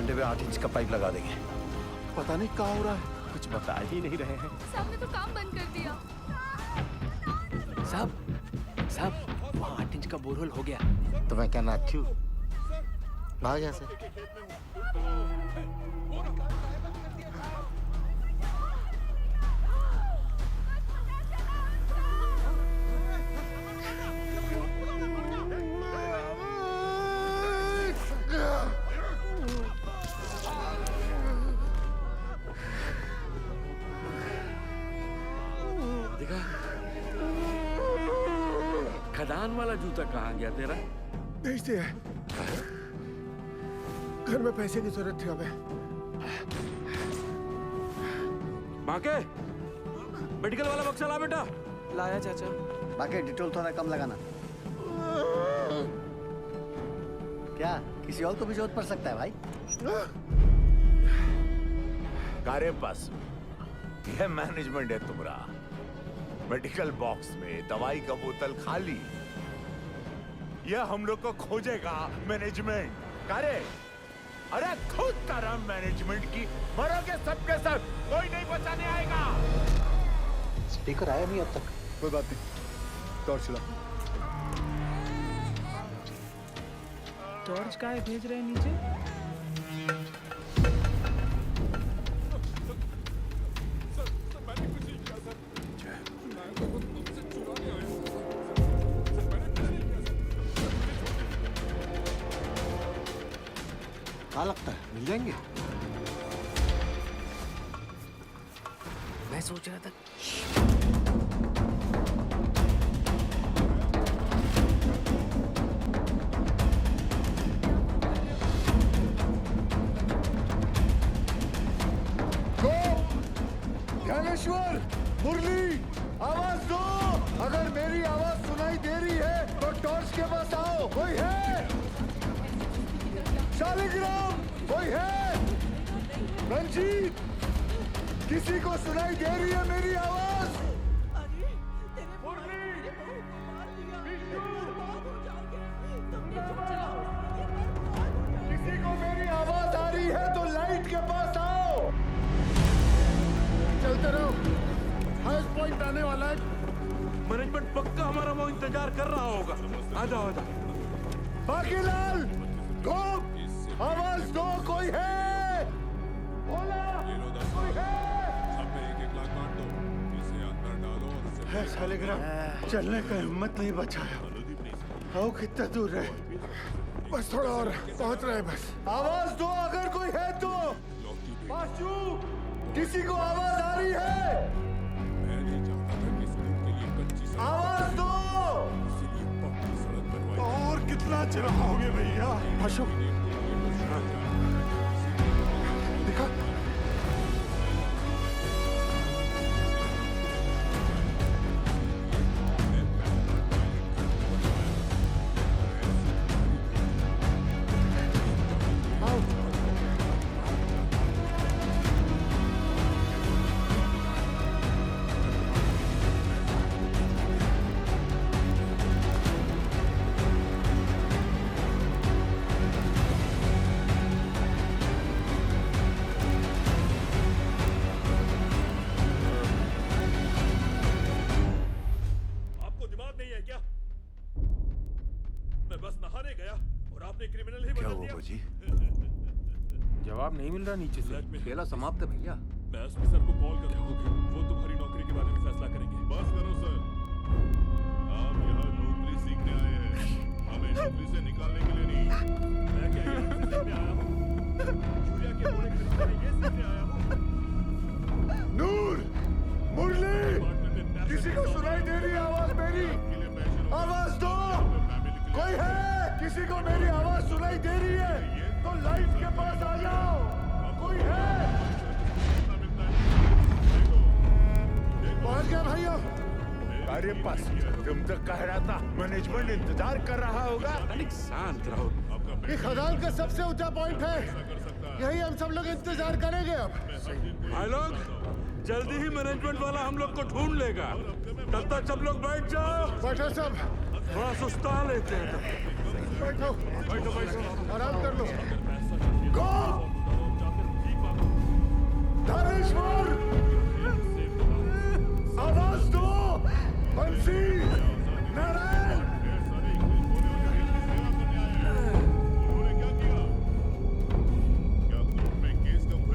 में 8 इंच का पाइप लगा देंगे। पता नहीं क्या हो रहा है, कुछ बता ही नहीं रहे हैं। साहब ने तो काम बंद कर दिया। साहब वहाँ 8 इंच का बोरहोल हो गया। तो मैं क्या नाचू? भाग यहाँ से। देखा, खदान वाला जूता कहाँ गया तेरा? भेज दिया। घर में पैसे की जरूरत थी हमें। बाके, मेडिकल वाला बक्सा ला बेटा। लाया चाचा। बाकी डिटेल थोड़ा कम लगाना। क्या किसी और को भी जरूरत पड़ सकता है भाई? कारे पास यह मैनेजमेंट है तुम्हारा। मेडिकल बॉक्स में दवाई का बोतल खाली, यह हम लोग को खोजेगा मैनेजमेंट। कारे अरे खुद करा मैनेजमेंट की, मरोगे सबके सब, कोई नहीं बचाने आएगा। स्पीकर आया नहीं अब तक। कोई बात नहीं, टॉर्च चला। टॉर्च काहे भेज रहे हैं नीचे? क्या लगता है मिल जाएंगे? मैं सोच रहा था ज्ञानेश्वर के पास आओ, कोई है? शालिग्राम, कोई है? रंजीत, किसी को सुनाई दे रही है मेरी आवाज? किसी को मेरी आवाज आ रही है तो लाइट के पास आओ। चलते रहो, हाईएस्ट पॉइंट आने वाला है। मैनेजमेंट पक्का हमारा वो इंतजार कर रहा होगा। आ जाओ, आ जाओ। बाकीलाल, गो, आवाज दो, कोई है? बोला, कोई है? है शालिग्राम, चलने का हिम्मत नहीं बचाया। आओ, कितना दूर है? बस थोड़ा और, पहुंच रहे बस। आवाज दो अगर कोई है तो। पाशु, किसी को आवाज आ रही है? आवाज दो। और कितना चिल्लाओगे भैया? अशोक, दिखा। जवाब नहीं मिल रहा नीचे से। खेला समाप्त है भैया। मैं एसपी सर को कॉल कर रहा हूँ, वो तुम्हारी नौकरी के बारे में फैसला करेंगे। बस करो सर, आप यहाँ नौकरी सीखने आए हैं, हमें नौकरी से निकालने के लिए नहीं। मैं क्या यहाँ से सीखने आया हूँ? यूरिया के बोरे खरीदने ये सीखने आया हूँ। नूर, मुरली, किसी को सुनाई दे रही है आवाज मेरी? आवाज दो, कोई है? किसी को मेरी आवाज सुनाई दे रही है तो लाइट के पास आ जाओ, कोई है? पहुंच गया भैया। अरे पास, तुम तो कह रहा था मैनेजमेंट इंतजार कर रहा होगा। शांत रहो। ये खदान का सबसे ऊंचा पॉइंट है, यही हम सब लोग इंतजार करेंगे अब। भाई लोग, जल्दी ही मैनेजमेंट वाला हम लोग को ढूंढ लेगा। तब तक सब लोग बैठ जाओ। बैठो सब, थोड़ा सुस्ता लेते हैं। बैठो बैठो बैठो, आराम कर लो। गो, धनेश्वर, आवाज दो। बंसी, नारायण,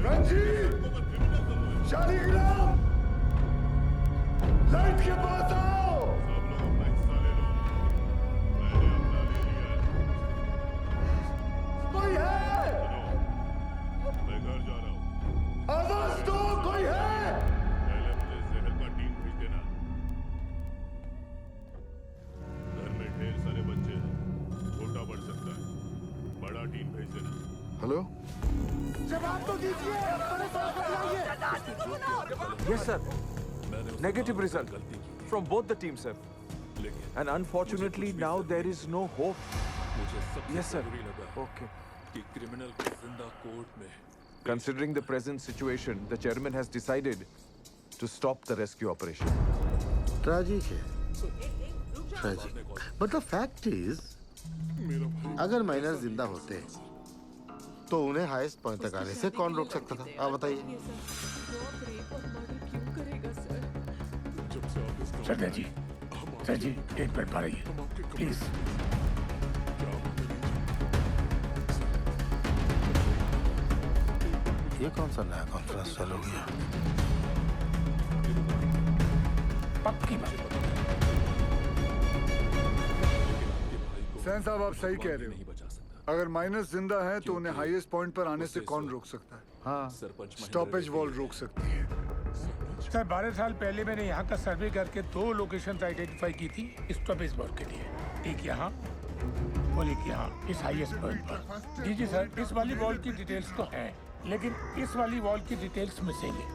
रंजीत, शालिग्राम, लाइट के पास आओ। कोई है? मैं घर जा रहा हूँ। आवाज दो, कोई है? पहले मुझे जहर का टीम भेज देना। घर में ढेर सारे बच्चे हैं, छोटा बढ़ सकता है, बड़ा टीम भेज देना। हेलो, जवाब तो दीजिए। Yes sir. Negative result from both the teams sir. And unfortunately now there is no hope. Yes sir. Okay. कि क्रिमिनल को जिंदा कोर्ट में। Considering the present situation, the chairman has decided to stop the rescue operation. Tragic है, tragic. मतलब fact is, अगर minor जिंदा होते तो उन्हें हाईएस्ट पॉइंट तक आने से कौन रोक सकता था? आप बताइए। सर जी, एक मिनट पाइए प्लीज। ये कौन सा नया कॉन्फ्रेंस चालू गया? पक्की बात। सैन साहब, आप सही कह रहे हो। अगर माइनस जिंदा है तो उन्हें हाईएस्ट पॉइंट पर आने से कौन रोक सकता है? हाँ, स्टॉपेज वॉल रोक सकती है। सर 12 साल पहले मैंने यहाँ का सर्वे करके 2 लोकेशन आइडेंटिफाई की थी स्टॉपेज वॉल के लिए। एक यहाँ और एक यहाँ, इस हाईएस्ट पॉइंट पर। जी सर, इस वाली वॉल की डिटेल्स तो है, लेकिन इस वाली वॉल की डिटेल्स मिसिंग है।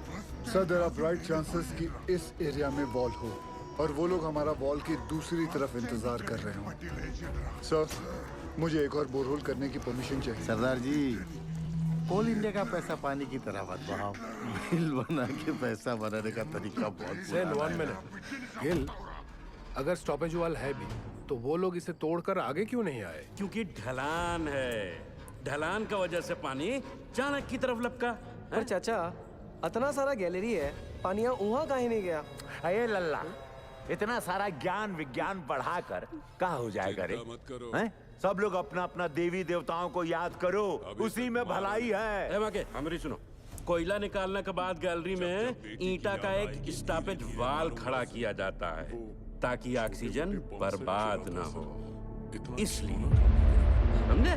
Sir, there are bright chances कि इस एरिया में वॉल हो। और वो लोग हमारा वॉल की दूसरी तरफ इंतजार कर रहे हों। सर, मुझे एक और बोरहोल करने की परमिशन चाहिए। सरदार जी, कोल इंडिया का पैसा पानी की तरह मत बहाओ। मिल बना के पैसा बनाने का तरीका बहुत पुराना है। गिल, अगर स्टॉपेज वाल है भी तो वो लोग इसे तोड़कर आगे क्यों नहीं आए? क्योंकि ढलान है। ढलान का वजह से पानी चाणक की तरफ लपका। पर चाचा, इतना सारा गैलरी है, पानी वहाँ काहे नहीं गया? अये लल्ला, इतना सारा ज्ञान विज्ञान पढ़ाकर कहाँ हो जाएगा रे? हैं? सब लोग अपना अपना देवी देवताओं को याद करो, उसी में भलाई है। हमारी सुनो, कोयला निकालने के बाद गैलरी में ईंटा का एक स्टॉपेज वाल खड़ा किया जाता है ताकि ऑक्सीजन बर्बाद ना हो। इसलिए हमने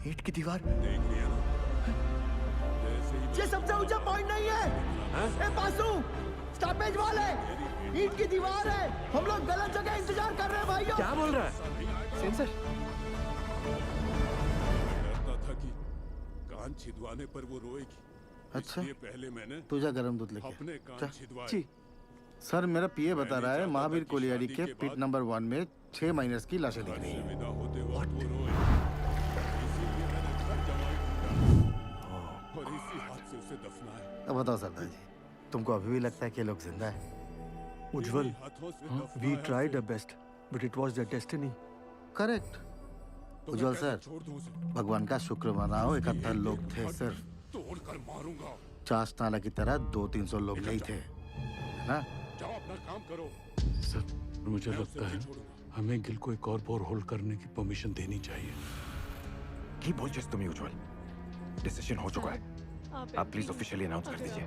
ईंट की दीवार। ये सबसे ऊंचा पॉइंट नहीं है। ए पासू, स्टॉपेज वाल है, ईंट की दीवार है। हम लोग गलत जगह इंतजार कर रहे हैं भाइयों। क्या बोल रहा है? सेंसर डरता था कि कान छिदवाने पर वो रोएगी। अच्छा, इसलिए पहले मैंने तुझा गरम दूध लेके अपने कान जा। छिदवाए। सर, मेरा पीए बता रहा है महावीर कोलियारी के पिट नंबर 1 में 6 माइनर्स की लाशें दिख रही हैं। और इसी हाथ से उसे दफनाया। अब बताओ सरदार जी, तुमको अभी भी लगता है कि ये लोग जिंदा है? उज्जवल, we tried our best, but it was their destiny. Correct. Ujjwal sir, भगवान का शुक्र मनाओ, 71 लोग थे सिर्फ। तोड़कर मारूंगा। चास नाला की तरह 200-300 लोग नहीं थे, है ना? जाओ अपना काम करो। सर, मुझे लगता है हमें गिल को एक और बोर होल्ड करने की परमिशन देनी चाहिए। की बोल जिस तुम्हें उज्जवल, डिसीजन हो चुका है। आप प्लीज ऑफिशियली अनाउंस कर दीजिए।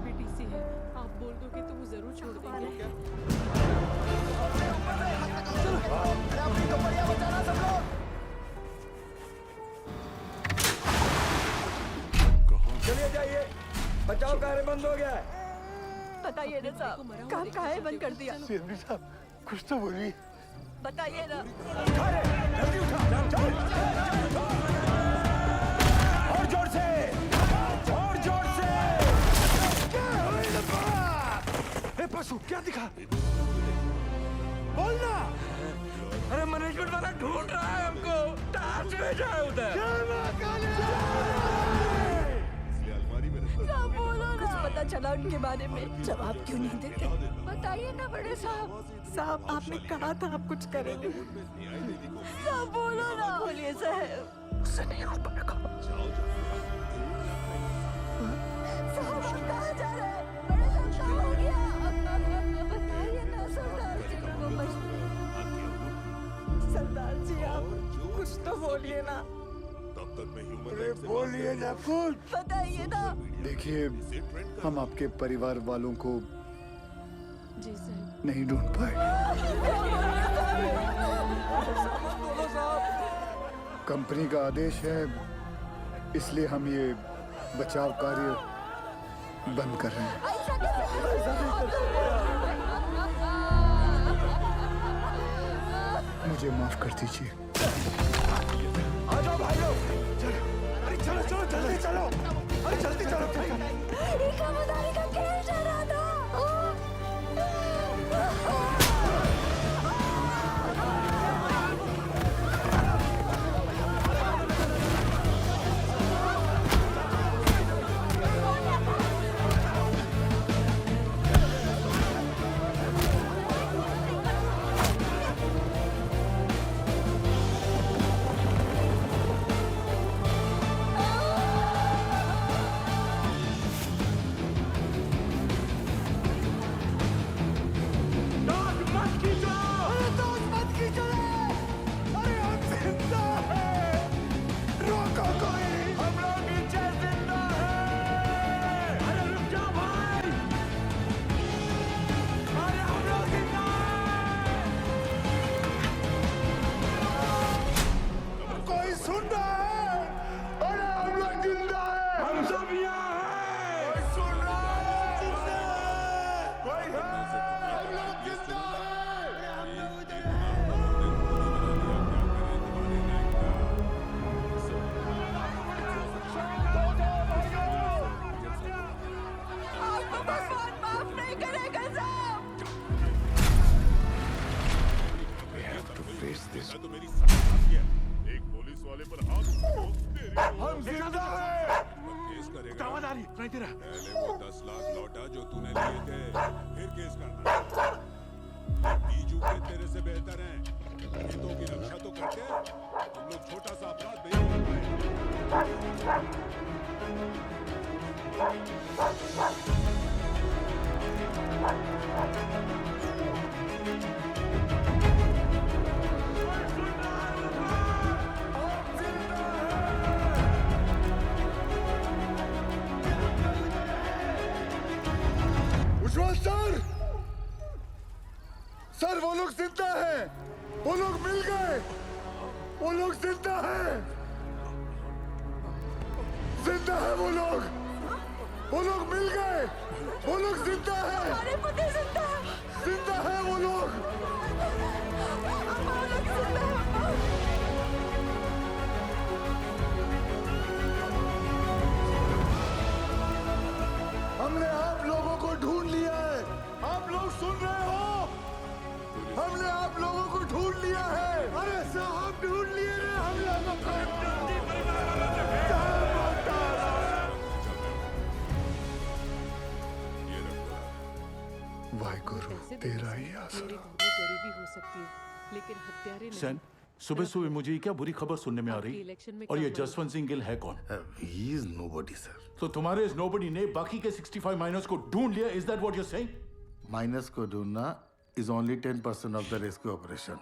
पीटीसी है, आप बोल दो कि तो वो जरूर छोड़ देंगे। चलिए जाइए, बचाव कार्य बंद हो गया है। बताइए ना साहब, काम काहे बंद कर दिया? सीएमडी साहब, कुछ तो बोलिए। बताइए ना। और जोर से, और जोर से। ए पासू, क्या दिखा? बोलना। अरे मैनेजमेंट वाला ढूंढ रहा है हमको। टास्क भेजा है उधर। साहब बोलो ना। कुछ पता चला उनके बारे में? जवाब क्यों नहीं देते? बताइए ना बड़े साहब। साहब, आपने कहा था आप कुछ करेंगे। साहब बोलो ना। बोलिए साहब। उससे नहीं हो पाएगा। साहब, आप कहाँ जा रहे हैं? बड़े साहब, क्या हो गया? बताइए ना सरदार जी को बस। सरदार जी, आप कुछ तो बोलिए ना। बोलिए ना कुछ। बताइए ना। देखिए, हम आपके परिवार वालों को जी सर नहीं ढूंढ पाए। कंपनी का आदेश है, इसलिए हम ये बचाव कार्य बंद कर रहे हैं। मुझे माफ कर दीजिए। आ जाओ भाइयों, अरे चलो चलो जल्दी चलो, अरे जल्दी चलो। मदारी का खेल चल रहा था। लिए थे, फिर केस करना। बीजू के तेरे से बेहतर हैं। हितों की रक्षा तो करके हम लोग छोटा सा अपराध नहीं कर पाए। उज्जवल सर, सर वो लोग जिंदा हैं, वो लोग मिल गए, वो लोग जिंदा हैं, जिंदा है वो लोग मिल गए, वो लोग जिंदा हैं, हमारे पति जिंदा है, जिंदा है वो लोग। हमने आप लोगों को ढूंढ लिया है, आप लोग सुन रहे हो? हमने आप लोगों को ढूंढ लिया है। अरे साहब ढूंढ लिए रे हम लोगों को। वाहिगुरु तेरा ही आसरा। गरीबी हो सकती है, लेकिन हत्यारे नहीं। सैन, सुबह सुबह मुझे क्या बुरी खबर सुनने में आ रही? और ये जसवंत सिंह गिल है कौन? He is nobody, sir. तो तुम्हारे इस नोबडी ने बाकी के 65 माइनर्स को ढूंढ लिया? Is that what you're saying? Minus को ढूंढना is only 10% of the rescue operation.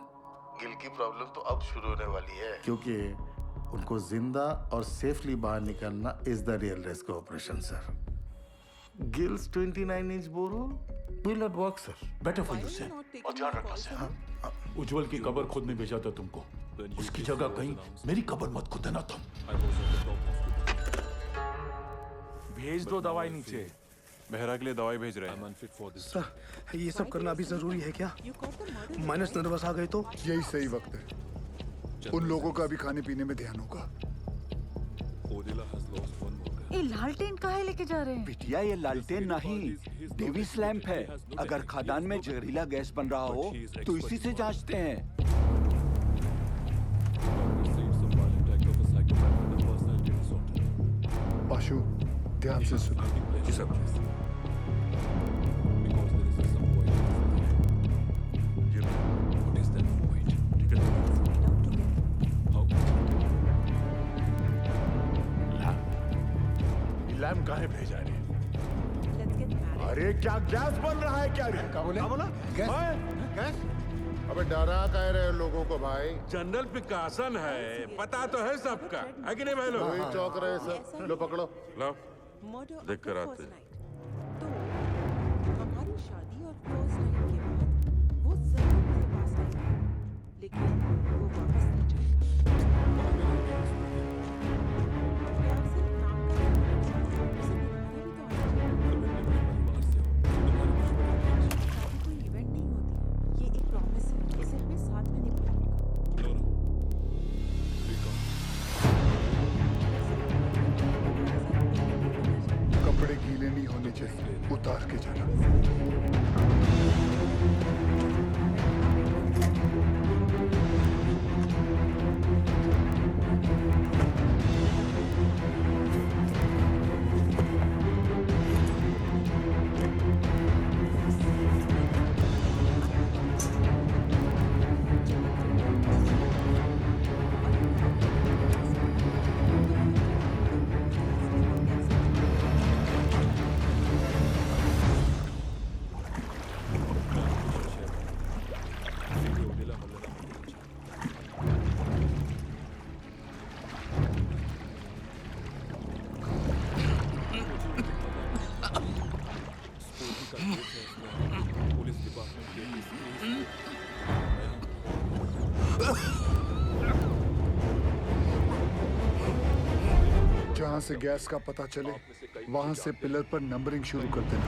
Gill की प्रॉब्लम तो अब शुरू होने वाली है, क्योंकि उनको जिंदा और सेफली बाहर निकालना is the real rescue operation, sir. Gil's 29-inch borehole will not work, sir. Better for you, सैन। और ध्यान रखना, सैन। उज्जवल की कब्र खोदने भेजा था तुमको, उसकी जगह कहीं मेरी कब्र मत खोदना तुम। भेज दो दवाई नीचे। मेहरा के लिए दवाई भेज रहे हैं। सर, ये सब करना अभी जरूरी है क्या? माइनस नर्वस आ गए तो? यही सही वक्त है। उन लोगों का भी खाने पीने में ध्यान होगा। ये लालटेन काहे लेके जा रहे हैं? बिटिया ये लालटेन नहीं, डेविस लैंप है। अगर खदान में जहरीला गैस बन रहा हो तो इसी से जांचते हैं। पाशु ध्यान से सुनो। जी सर। लैम्प काहे भेजा रे? अरे क्या गैस बन रहा है क्या रे? क्या बोला? गैस? अबे डरा कह रहे लोगों को भाई? जनरल पिकासन है, पता तो है सबका, है कि नहीं भाई लोग? वही चौक रहे सब। लो पकड़ो। लो देख कर आते। हमारी शादी और फर्स्ट नाइट के बाद वो जरूर मेरे पास आएगा, लेकिन वो वापस नहीं जाएगा। प्यार से काम करना, उसे निभाना भी तो आना चाहिए। शादी कोई इवेंट नहीं होती है, ये एक प्रॉमिस है, इसे हमें साथ में निभाना होगा। कपड़े गीले नहीं होने चाहिए, उतार के जाना। जहां से गैस का पता चले वहां से पिलर पर नंबरिंग शुरू कर देना।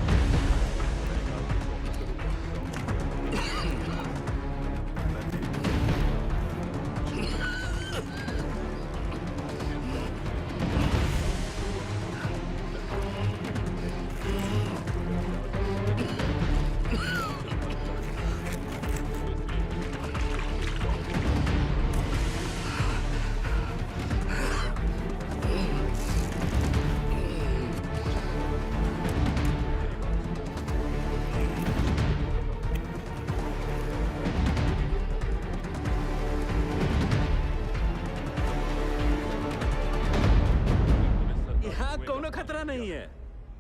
नहीं है,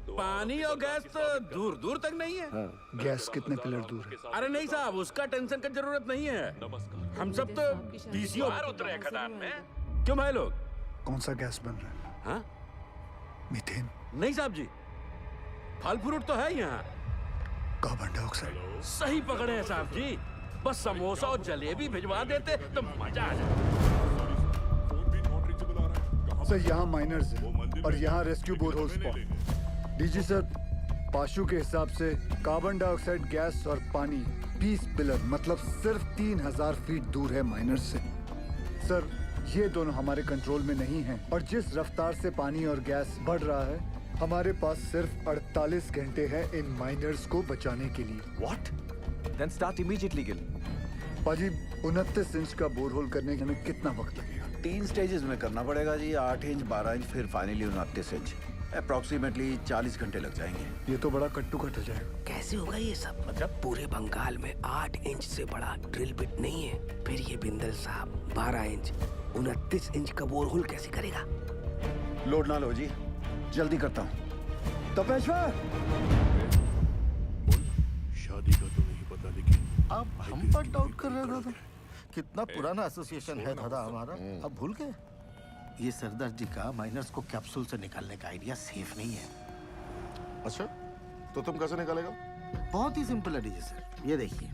पानी और गैस तो दूर दूर तक नहीं है। गैस कितने पिलर दूर है? अरे नहीं साहब, उसका टेंशन की जरूरत नहीं है। हम सब तो बीसियों बार उतरे हैं खदान में। क्यों भाई लोग? कौन सा गैस बन रहा है? हाँ? मीथेन? नहीं साहब जी, फल फ्रूट तो है यहाँ। Carbon dioxide? सही पकड़े हैं साहब जी। बस समोसा और जलेबी भिजवा देते तो मजा आ जाए। सर यहाँ माइनर्स है और यहाँ rescue borehole spot. DG sir, पाशु के हिसाब से कार्बन डाइऑक्साइड गैस और पानी 20 पिलर मतलब सिर्फ 3000 फीट दूर है माइनर्स से। सर ये दोनों हमारे कंट्रोल में नहीं हैं और जिस रफ्तार से पानी और गैस बढ़ रहा है हमारे पास सिर्फ 48 घंटे हैं इन माइनर्स को बचाने के लिए। What? Then start immediately, Gil. पाजी 29 इंच का बोरहोल करने में कितना वक्त लगेगा? 3 स्टेजेस में करना पड़ेगा जी। 8 इंच, 12 इंच, फिर फाइनली 29 इंच। अप्रोक्सीमेटली 40 घंटे लग जाएंगे। ये तो बड़ा कट्टू कट हो जाएगा। कैसे होगा ये सब? मतलब पूरे बंगाल में 8 इंच से बड़ा ड्रिल बिट नहीं है। फिर ये बिंदल साहब 12 इंच 29 इंच का बोरहोल कैसे करेगा? लोड ना लो जी, जल्दी करता हूँ। तपेश्वर! शादी का तो नहीं पता, लेकिन आप हम पर डाउट कर रहे दादा? कितना पुराना एसोसिएशन है दादा हमारा, अब भूल गए? ये सरदार जी का माइनर्स को कैप्सूल से निकालने का आइडिया सेफ नहीं है। अच्छा, तो तुम कैसे निकालेगा? बहुत ही सिंपल है डीजे सर, ये देखिए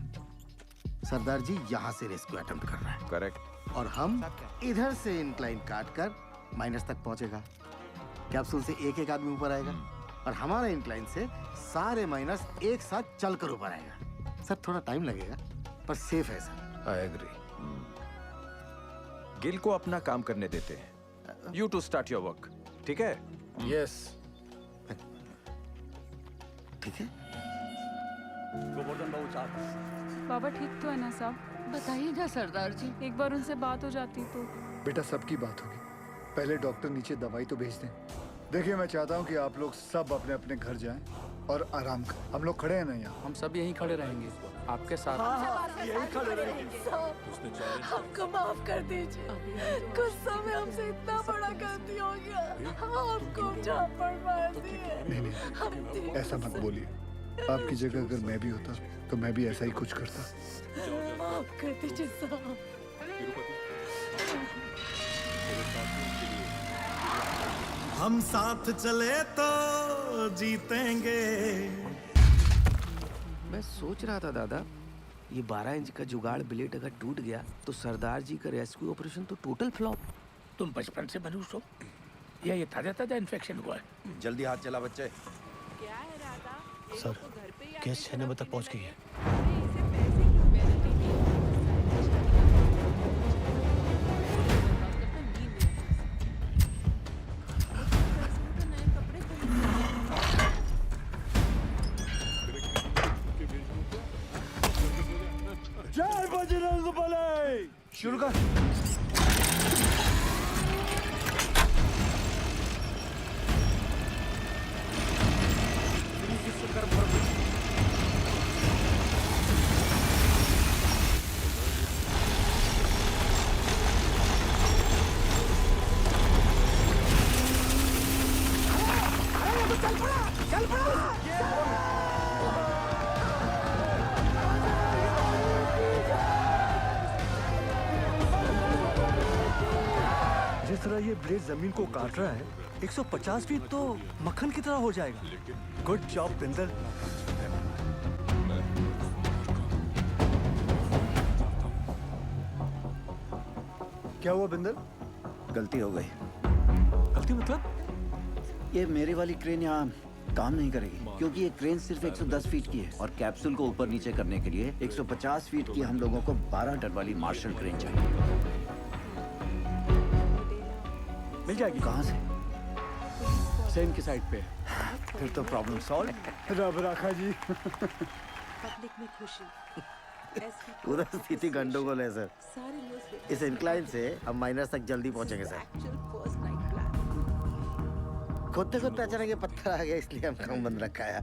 सरदार जी यहाँ से रेस्क्यू अटेम्प्ट कर रहा है। करेक्ट। और हम इधर से इंक्लाइन काट कर माइनस तक पहुंचेगा। कैप्सूल से एक एक आदमी ऊपर आएगा और हमारा इंक्लाइन से सारे माइनस एक साथ चलकर ऊपर आएगा। सर थोड़ा टाइम लगेगा पर सेफ है सर। I agree. गिल को अपना काम करने देते हैं। You to start your work. ठीक है? Yes. ठीक है। गोवर्धन बाबू चार। बाबा ठीक तो है ना साहब? बताइए ना सरदार जी, एक बार उनसे बात हो जाती तो। बेटा सबकी बात होगी, पहले डॉक्टर नीचे दवाई तो भेज दें। देखिए मैं चाहता हूँ कि आप लोग सब अपने अपने घर जाएं और आराम करें। हम लोग खड़े हैं ना यहाँ? हम सब यहीं खड़े रहेंगे आपके साथ। यही खड़े रहेंगे। हमको माफ कर दीजिए, गुस्सा में हमसे इतना बड़ा गलती हो गया। आपको झापड़ मार दिए। नहीं ऐसा मत बोलिए। आपकी जगह अगर मैं भी होता तो मैं भी ऐसा ही कुछ करता। माफ कर दीजिए साहब। हम साथ चले तो जीतेंगे। मैं सोच रहा था दादा, ये 12 इंच का जुगाड़ ब्लेड अगर टूट गया तो सरदार जी का रेस्क्यू ऑपरेशन तो टोटल फ्लॉप। तुम बचपन से मनुष्य हो या ये ताजा ताजा इन्फेक्शन हुआ है? जल्दी हाथ चला बच्चे। सर गैस 6 नंबर तक पहुंच गई है। जय बजरंग बली। शुरू कर। जिस तरह ये ब्लेड जमीन को काट रहा है 150 फीट तो मक्खन की तरह हो जाएगा। Good job Bindal. क्या हुआ बिंदल? गलती हो गई। गलती मतलब? ये मेरी वाली क्रेन यहाँ काम नहीं करेगी क्योंकि ये क्रेन सिर्फ 110 फीट की है और कैप्सूल को ऊपर नीचे करने के लिए 150 फीट की हम लोगों को 12 टन वाली मार्शल क्रेन चाहिए। मिल जाएगी। कहाँ से? सेम की साइड पे। फिर तो प्रॉब्लम सॉल्व। रब राखा जी। पब्लिक में खुशी। पूरा स्थिति गंडोगोल है सर। इस इंक्लाइन से हम माइनस तक जल्दी पहुंचेंगे सर। खोदते खोदते अचानक ये पत्थर आ गया इसलिए हम काम बंद रखा है।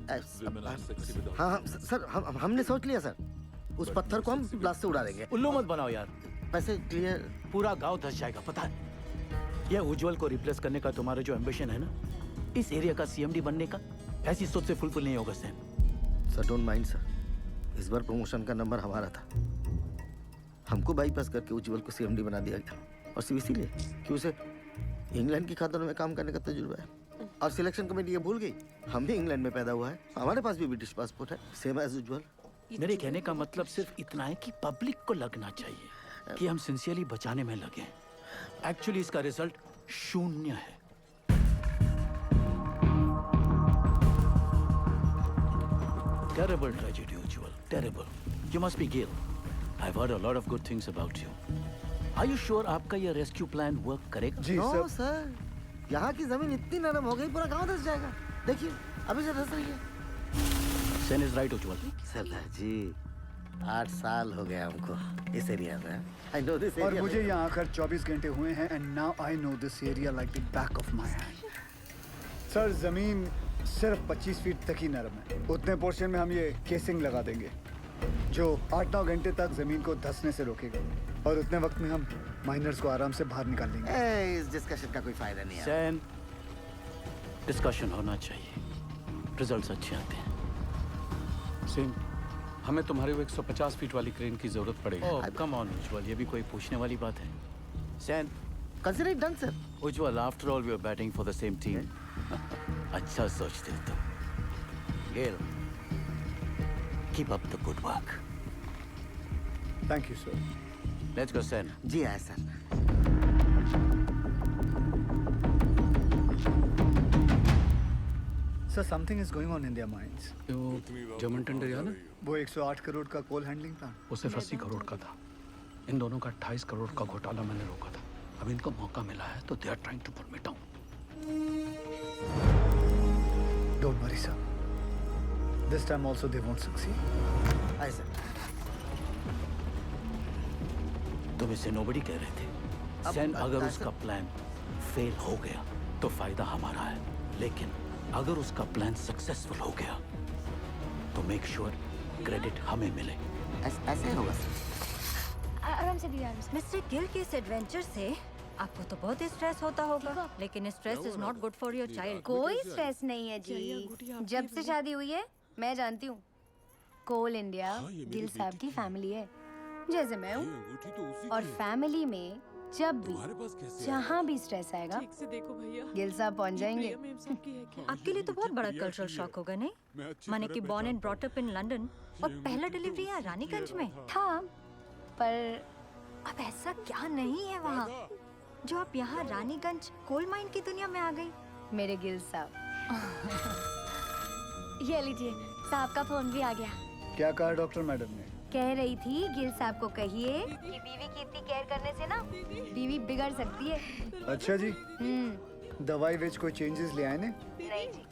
हाँ हाँ सर, हमने सोच लिया सर, उस पत्थर को हम ब्लास्ट से उड़ा देंगे। उल्लू मत बनाओ यार। पैसे क्लियर। पूरा गांव धस जाएगा पता है। ये उज्जवल को रिप्लेस करने का तुम्हारा जो एम्बिशन है ना, इस एरिया का सीएमडी बनने का ऐसी सोच से फुलफिल नहीं होगा Sam. Sir don't mind sir, इस बार प्रमोशन का नंबर हमारा था। हमको बाईपास करके उज्जवल को सीएमडी बना दिया गया, और सिर्फ इसीलिए कि उसे इंग्लैंड की खातों में काम करने का तजुर्बा है। और सिलेक्शन कमेटी ये भूल गई, हम भी इंग्लैंड में पैदा हुआ है, हमारे पास भी ब्रिटिश पासपोर्ट है, सेम एज उज्जवल। मेरे कहने का मतलब सिर्फ इतना है कि पब्लिक को लगना चाहिए कि हम सिंसियरली बचाने में लगे हैं। एक्चुअली इसका रिजल्ट शून्य है। Terrible tragedy, Ujjwal. Terrible. You must be Gail. I've heard a lot of good things about you. Are you sure आपका ये रेस्क्यू प्लान वर्क करेगा? जी सर, यहाँ की जमीन इतनी नरम हो गई पूरा गांव धंस जाएगा। देखिए अभी से धंस रही है। Sen is right, Ujjwal. सरदार जी 8 साल हो गए हमको इस एरिया में। I know this और area मुझे में। यहाँ आकर 24 घंटे हुए हैं and now I know this area like the back of my hand. Sir जमीन सिर्फ 25 फीट तक ही नरम है। उतने पोर्शन में हम ये केसिंग लगा देंगे जो 8-9 घंटे तक जमीन को धंसने से रोकेगा, और उतने वक्त में हम माइनर्स को आराम से बाहर निकाल लेंगे। इस डिस्कशन का कोई फायदा नहीं है। सैन, डिस्कशन होना चाहिए, रिजल्ट्स अच्छे आते हैं। सेम, हमें तुम्हारे वो 150 फीट वाली क्रेन की जरूरत पड़ेगी। ओह कम ऑन उज्जवल, ये भी कोई पूछने वाली बात है? Sen, consider it done sir. Ujjwal, after all we are batting for the same team. अच्छा सोचते हो तुम। Gill, keep up the good work. Thank you sir. Let's go Sen. जी आए sir. Sir something is going on in there minds. वो German tender याद है? वो 108 करोड़ का कोल हैंडलिंग प्लांट, वो सिर्फ 80 करोड़ का था। इन दोनों का 28 करोड़ का घोटाला मैंने रोका था। अब इनको मौका मिला है तो they are trying to put me down. Don't worry sir, this time also they won't succeed. आए सर। तुम इसे नोबडी कह रहे थे। सैन, अगर उसका प्लान फेल हो गया तो फायदा हमारा है, लेकिन अगर उसका प्लान सक्सेसफुल हो गया तो मेक श्योर क्रेडिट हमें मिले। ऐसे होगा सर। आराम से दिया। मिस्टर गिल के इस एडवेंचर से आपको तो बहुत स्ट्रेस होता होगा, लेकिन stress is not good for your child. कोई स्ट्रेस नहीं है जी, जब से शादी हुई है मैं जानती हूँ। कोल इंडिया गिल साहब की फैमिली है, जैसे मैं हूँ। और फैमिली में जब भी जहाँ भी स्ट्रेस आएगा गिल साहब पहुँच जाएंगे। आपके लिए तो बहुत बड़ा कल्चरल शॉक होगा नहीं? माने कि born and brought up in London और पहला डिलीवरी यहाँ रानीगंज में था, पर अब ऐसा क्या नहीं है वहाँ जो आप यहाँ रानीगंज कोल माइन की दुनिया में आ गई? मेरे गिल साहब। ये लीजिए, साहब का फोन भी आ गया। क्या कहा डॉक्टर मैडम ने? कह रही थी गिल साहब को कहिए कि बीवी की इतनी केयर करने से ना बीवी बिगड़ सकती है। अच्छा जी, दवाई विच कोई चेंजेस ले आए ने? नहीं जी।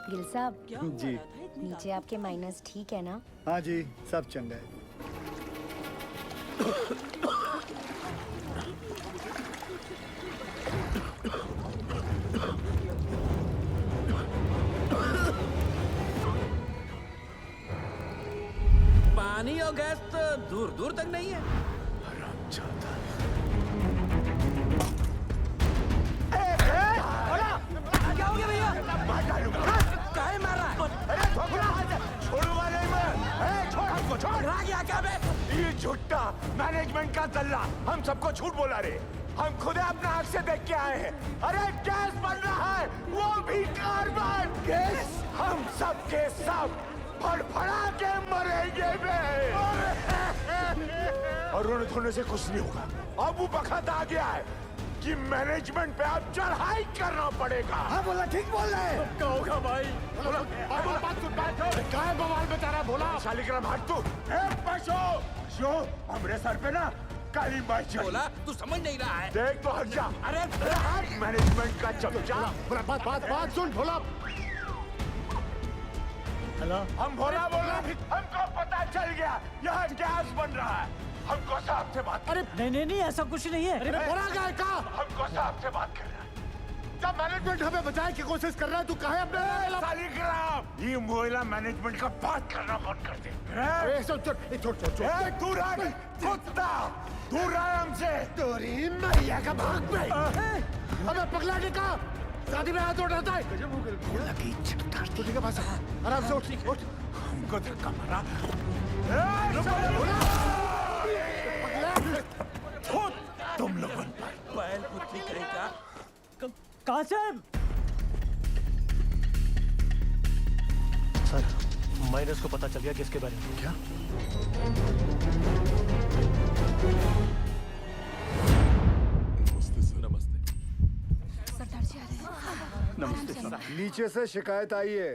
गिल साहब जी, नीचे आपके माइनस ठीक है ना? हाँ जी, सब चंगा है। पानी और गैस तो दूर दूर तक नहीं है। क्या हो गया भैया? काहे मार रहा है? अरे छोड़ूंगा नहीं मैं। छोड़ हमको, छोड़। आ गया क्या बे? ये झुट्टा मैनेजमेंट का दल्ला हम सबको झूठ बोला रे। हम खुद अपना आँख से देख के आए हैं। अरे गैस बन रहा है, वो भी कार्बन गैस। हम सब के सब फड़फड़ा के मरेंगे बे। और रोने धोने से कुछ नहीं होगा। अब वो वक्त आ गया है कि मैनेजमेंट पे अब चढ़ाई करना पड़ेगा। हाँ बोला, ठीक बोल रहे हैं। क्या होगा भाई? बोला, बात सुन, बात सुन। क्या है बवाल में तारा बोला? शालिग्राम हट तू। जो हमरे सर पे ना काली बाई चढ़ी। बोला तू समझ नहीं रहा है। देख तो हट जा। अरे हट मैनेजमेंट का चमचा। बात सुन भोला। हेलो, हम भोला बोला, हमको पता चल गया यहाँ गैस बन रहा है। हमको साहब से बात। अरे नहीं, ऐसा कुछ नहीं है। अरे भोला क्या है का? हमको साहब से बात कर रहा है। जब मैनेजमेंट हमें बचाने की कोशिश कर रहा है, तू काहे अपने शालिग्राम ये मोहल्ला मैनेजमेंट का बात करना बंद कर दे। छोड़ दूर आ कुत्ता, दूर रहा हमसे। तोरी मैया का भाग पे। अबे पगला के का शादी में हाथ उठाता है। ठीक है भाई साहब, आराम से उठ उठ। हमको धक्का मारा। तुम लोगों पर बैल पुतली करेगा। कासिम सर, माइनस को पता चल गया किसके बारे में। क्या? नमस्ते सर। नमस्ते सरदार जी आ रहे हैं। नमस्ते सर। नीचे से शिकायत आई है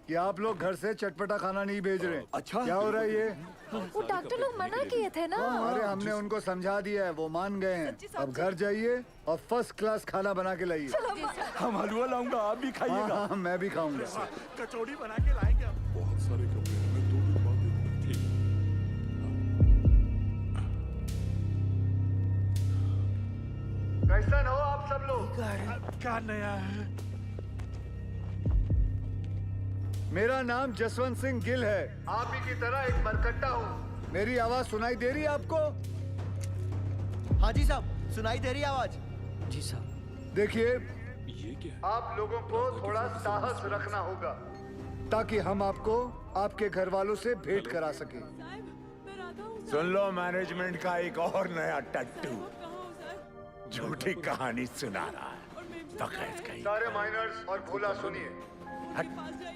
कि आप लोग घर से चटपटा खाना नहीं भेज रहे। अच्छा, क्या हो रहा है ये? वो डॉक्टर लोग मना किए थे ना। अरे हमने उनको समझा दिया है, वो मान गए हैं। अब घर जाइए और फर्स्ट क्लास खाना बना के लाइए। हम हलवा लाऊंगा, आप भी खाइएगा। हाँ, मैं भी खाऊंगा। कचौड़ी बना के लाएंगे हम। बहुत सारे कपड़े हैं, मैं 2 दिन बाद दे दूंगा। ठीक है। कैसन हो आप सब लोग? क्या नया है? मेरा नाम जसवंत सिंह गिल है। आप ही की तरह एक मरकट्टा हूँ। मेरी आवाज सुनाई दे रही है आपको? हाँ जी साहब, सुनाई दे रही आवाज। जी साहब। देखिए, ये क्या है? आप लोगों को थोड़ा साहस रखना होगा ताकि हम आपको आपके घर वालों से भेंट करा सके। सुन लो, मैनेजमेंट का एक और नया टट्टू झूठी कहानी सुना रहा है। सारे माइनर्स और भोला सुनिए।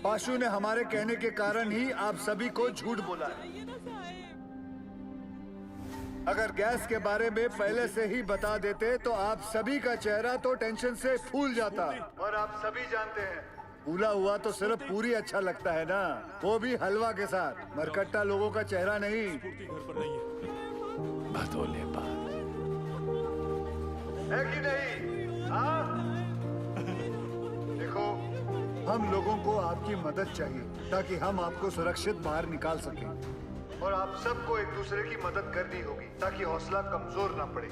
पाशु ने हमारे कहने के कारण ही आप सभी को झूठ बोला है। अगर गैस के बारे में पहले से ही बता देते तो आप सभी का चेहरा तो टेंशन से फूल जाता। और आप सभी जानते हैं, फूला हुआ तो सिर्फ पूरी अच्छा लगता है ना, वो भी हलवा के साथ। मरकट्टा लोगों का चेहरा नहीं। भदोले बात है कि नहीं? हाँ? देखो, हम लोगों को आपकी मदद चाहिए ताकि हम आपको सुरक्षित बाहर निकाल सकें। और आप सबको एक दूसरे की मदद करनी होगी ताकि हौसला कमजोर ना पड़े।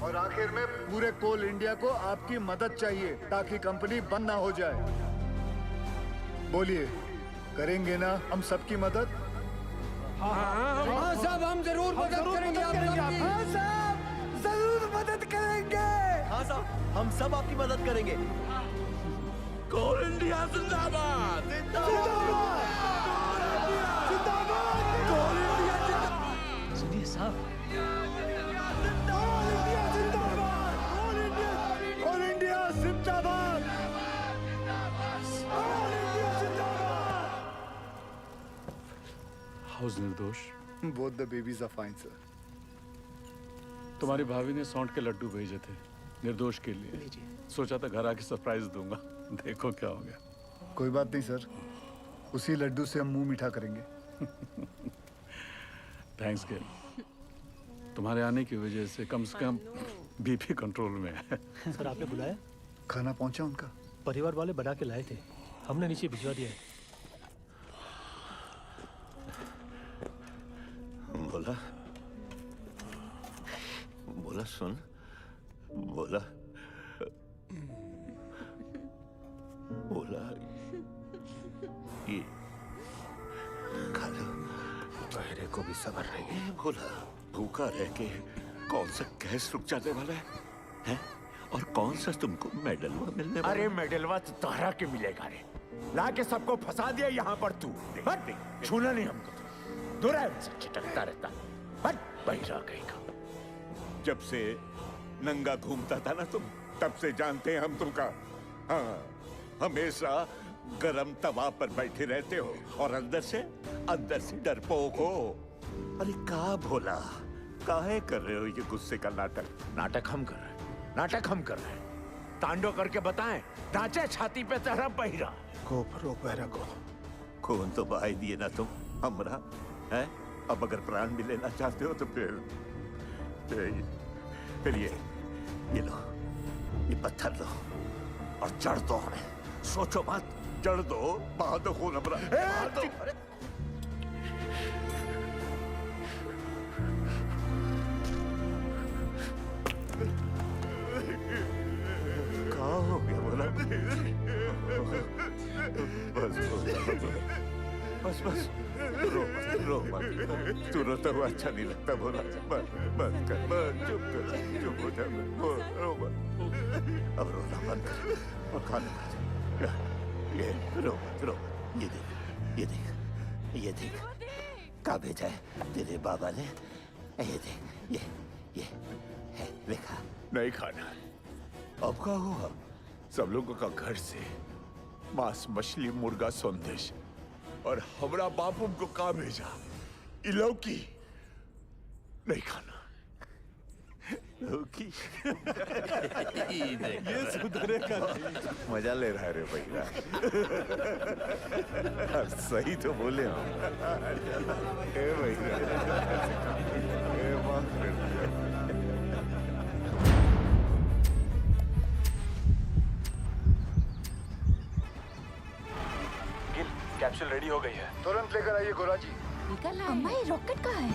और आखिर में पूरे कोल इंडिया को आपकी मदद चाहिए ताकि कंपनी बंद ना हो जाए। बोलिए, करेंगे ना हम सबकी मदद? हाँ साहब, हम जरूर मदद करेंगे। हाँ साहब, जरूर मदद करेंगे। हाँ साहब, हम सब आपकी मदद करेंगे। कोल इंडिया जिंदाबाद। सुनिए साहब, कोल इंडिया जिंदाबाद। हाउस निर्दोष। Both the babies are fine, sir. तुम्हारी भाभी ने सौंठ के लड्डू भेजे थे निर्दोष के लिए। सोचा था घर आके सरप्राइज दूंगा, देखो क्या हो गया। कोई बात नहीं सर, उसी लड्डू से हम मुंह मीठा करेंगे। थैंक्स गिल, तुम्हारे आने की वजह से कम बीपी कंट्रोल में है। सर आपने बुलाया? खाना पहुंचा उनका? परिवार वाले बना के लाए थे, हमने नीचे भिजवा दिया है। बोला बोला सुन, बोला बोला ये खा लो। बहरे को भी सबर नहीं है। बोला भूखा रह के कौन सा गैस रुक जाने वाला है? और कौन सा तुमको मेडलवा मिलने वाला? अरे मेडलवा तो तारा के मिलेगा रे। ला के सबको फंसा दिया यहाँ पर तू। छूना नहीं हमको, दूर है उनसे, चिटकता रहता। बट बहिरा कहेगा। जब से नंगा घूमता था ना तुम, तब से जानते हैं हम तुमका। हाँ, हमेशा गरम तवा पर बैठे रहते हो और अंदर से डरपोक हो। अरे का भोला, काहे कर रहे हो ये गुस्से का नाटक? नाटक हम कर रहे हैं, नाटक हम कर रहे हैं। तांडव करके बताएं, नाचे छाती पे तरह बहिरा को रोक बहरा को। खून तो बहाई दिए ना तुम हमरा, है? अब अगर प्राण भी लेना चाहते हो तो फिर ये लो, ये पत्थर लो और जड़ दो हमें। सोचो मत, जड़ दो, बहा दो खून हमरा। बहा दो। क्या हो गया बोला? बस बस बस रो मत। तू रोता हुआ अच्छा नहीं लगता बोला। बस बस कर, बस चुप हो जा। रो मत। अब रोना बंद कर और खाना खा। ये रो रो। ये देख ये देख ये देख कहाँ भेजा है तेरे बाबा ने। ये देख ये है देखा। नहीं खाना। अब क्या हुआ? सब लोगों का घर से मांस मछली मुर्गा संदेश और हमरा बापू को कहा भेजा इलौकी नहीं खाना। लौकी ये सुधरे का मजा ले रहा है रे भैया। सही तो बोले हम। ए भैया ए माफ कर दिया। कैप्सूल रेडी हो गई है। तुरंत लेकर आइए गोरा जी। निकल अम्मा ये रॉकेट कहाँ है?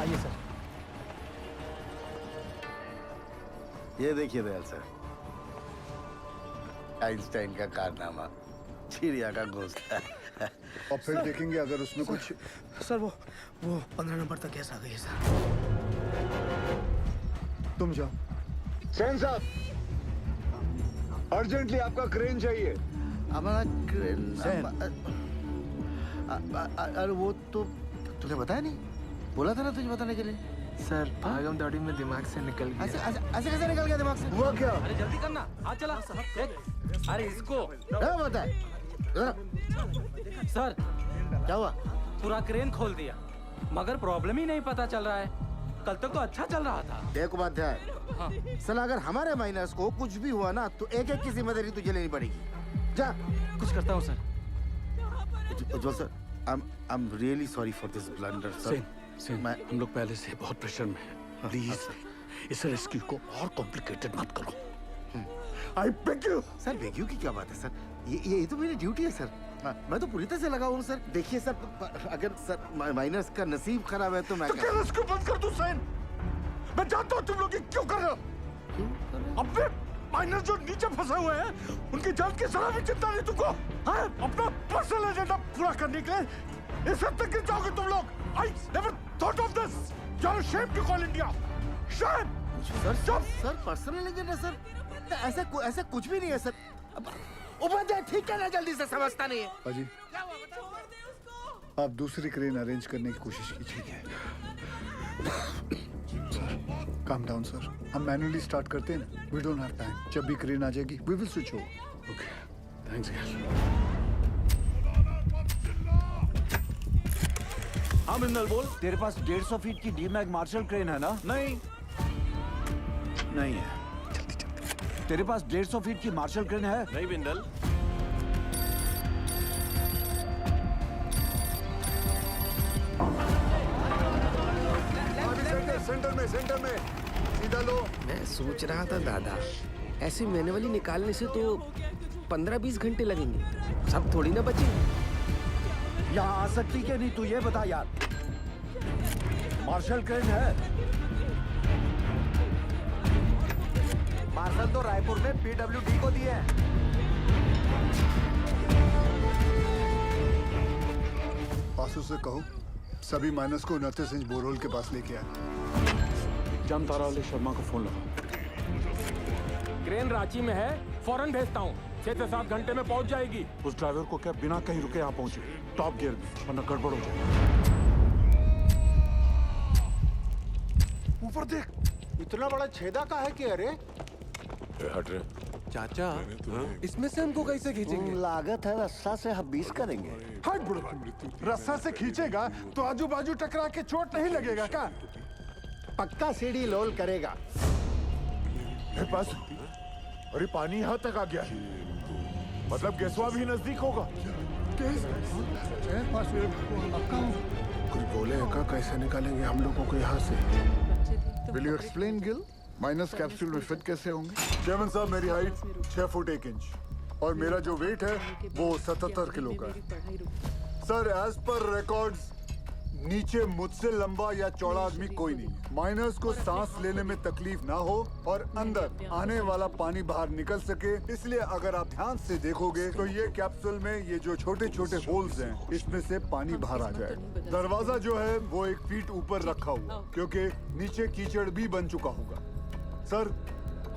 आइए सर। ये देखिए दयाल सर, आइंस्टाइन का कारनामा, चिड़िया का घोंसला। और फिर देखेंगे अगर उसमें कुछ। सर वो 15 नंबर तक गैस आ गई है सर। तुम जाओ। सेन साहब, अर्जेंटली आपका क्रेन चाहिए। हमारा क्रेन। अरे वो तो तुझे बताया नहीं, बोला था ना तुझे बताने के लिए। सर भागम दौड़ी में दिमाग से निकल गया। ऐसे कैसे निकल गया दिमाग से? हुआ क्या? अरे जल्दी करना, हाथ चला। अरे इसको बता सर क्या हुआ? पूरा क्रेन खोल दिया मगर प्रॉब्लम ही नहीं पता चल रहा है। कल तक तो अच्छा चल रहा था। एक उपाध्याय, सर अगर हमारे माइनस को कुछ भी हुआ ना तो एक की जिम्मेदारी तुझे लेनी पड़ेगी। जा कुछ करता हूँ sir. Ujjwal sir, I am really sorry for this blunder sir. हम लोग पहले से बहुत प्रेशर में हैं। प्लीज इस रेस्क्यू को और कॉम्प्लिकेटेड मत करो। I beg you. Sir beg you की क्या बात है सर? ये तो मेरी ड्यूटी है सर। मैं तो पूरी तरह से लगा हूँ सर। देखिए सर, अगर सर माइनस का नसीब खराब है तो मैं क्या रेस्क्यू बंद कर दूं सैन? मैं जानता हूँ तुम लोग ये क्यों कर रहे हो। अबे माइनस जो नीचे फंसे हुए हैं उनकी जान की जरा भी चिंता नहीं तुमको? हाँ? अपना पर्सनल एजेंडा पूरा करने के लिए इस हद तक गिर जाओगे तुम लोग। I never thought of this. You're ashamed to call India. Shame. Sir personal agenda sir, ऐसा कुछ भी नहीं है सर। उपाध्याय ठीक है ना, जल्दी से समझता नहीं है। अजी आप दूसरी क्रेन अरेंज करने की कोशिश कीजिए। काम डाउन सर, हम मैन्युअली स्टार्ट करते हैं ना। We don't have time. जब भी क्रेन आ जाएगी we will switch over. Okay thanks यार। हाँ बिंदल बोल। तेरे पास 150 फीट की डीमैग मार्शल क्रेन है ना? नहीं है। तेरे पास 150 फीट की मार्शल क्रेन है? नहीं बिंदल। सेंटर में सीधा लो। मैं सोच रहा था दादा, ऐसे मैनुअली निकालने से तो 15-20 घंटे लगेंगे। सब थोड़ी ना बचे। यहाँ आ सकती क्या नहीं तू ये बता यार। मार्शल क्रेन है। मार्शल तो रायपुर में PWD को दिए हैं। आसू से कहो सभी माइनस को 29 इंच बोरहोल के पास लेके आए। जामतारा वाले शर्मा को फोन लगाओ। क्रेन रांची में है, फौरन भेजता हूँ। 6 से 7 घंटे में पहुँच जाएगी। उस ड्राइवर को क्या बिना कहीं रुके यहाँ पहुंचे? टॉप गियर में, वरना गड़बड़ हो जाए। ऊपर देख, इतना बड़ा छेदा का है कि? अरे हट रहे चाचा, इसमें से हमको कैसे खींचेंगे? लागत है रस्सा से हबीस करेंगे। हट बुढ़ा, रस्सा से खींचेगा तो आजू बाजू टकरा के चोट नहीं लगेगा क्या? पक्का सीढ़ी लोल करेगा। मेरे पास अरे पानी यहाँ तक आ गया है, मतलब गैसवा भी नजदीक होगा। कुछ बोले का कैसे निकालेंगे हम लोगों को यहाँ से? Will you explain, Gil? Minus capsule में फिट कैसे होंगे? चेयरमैन साहब, मेरी हाइट 6 फुट 1 इंच और मेरा जो वेट है वो 77 किलो का है। सर एज पर रिकॉर्ड्स नीचे मुझसे लंबा या चौड़ा आदमी कोई नहीं है। माइनर्स को सांस लेने में तकलीफ ना हो और अंदर आने वाला पानी बाहर निकल सके, इसलिए अगर आप ध्यान से देखोगे तो ये कैप्सूल में ये जो छोटे छोटे होल्स हैं, इसमें से पानी बाहर आ जाएगा। दरवाजा जो है वो 1 फीट ऊपर रखा हुआ, क्योंकि नीचे कीचड़ भी बन चुका होगा। सर,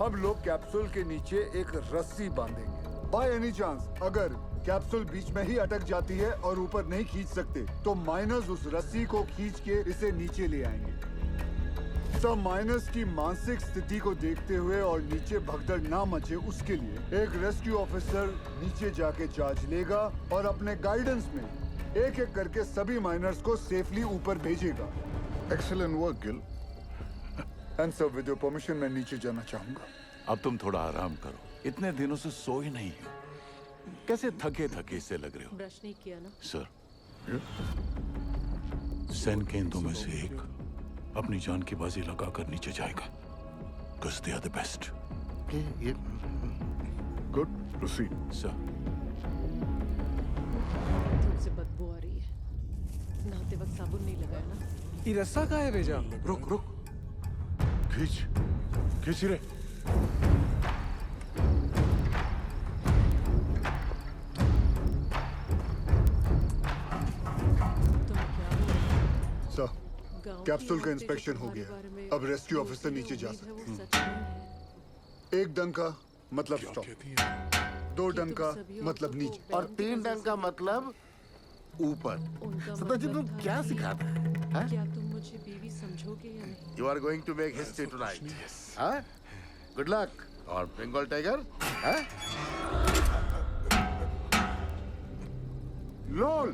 हम लोग कैप्सूल के नीचे एक रस्सी बांधेंगे। बाय एनी चांस अगर कैप्सूल बीच में ही अटक जाती है और ऊपर नहीं खींच सकते, तो माइनर्स उस रस्सी को खींच के इसे नीचे ले आएंगे। सब माइनर्स की मानसिक स्थिति को देखते हुए और नीचे भगदड़ ना मचे, उसके लिए एक रेस्क्यू ऑफिसर नीचे जाके चार्ज लेगा और अपने गाइडेंस में एक एक करके सभी माइनर्स को सेफली ऊपर भेजेगा। Excellent work Gill. And sir, with your permission मैं नीचे जाना चाहूंगा। अब तुम थोड़ा आराम करो, इतने दिनों से सोए नहीं हो, कैसे थके थके से लग रहे हो। ब्रश नहीं किया ना? सर, सैन केंद्रों में से एक अपनी जान की बाजी लगाकर नीचे जाएगा। Because they are the best. Good, proceed. Sir, तुमसे बदबू आ रही है। नहाते वक्त साबुन नहीं लगाया ना? ये रस्सा कहाँ है भेजा? रुक रुक, खींच खींच रे। सर, कैप्सूल का इंस्पेक्शन हो गया। अब रेस्क्यू ऑफिसर नीचे जा सकते हैं। 1 डंका मतलब स्टॉप, 2 डंका मतलब नीचे, और 3 डंका मतलब ऊपर। सदा जी, तुम क्या सिखाता है? क्या तुम मुझे बीवी समझोगे या नहीं? You are going to make history tonight. हाँ? Good luck. और बंगाल टाइगर? हाँ? लोल।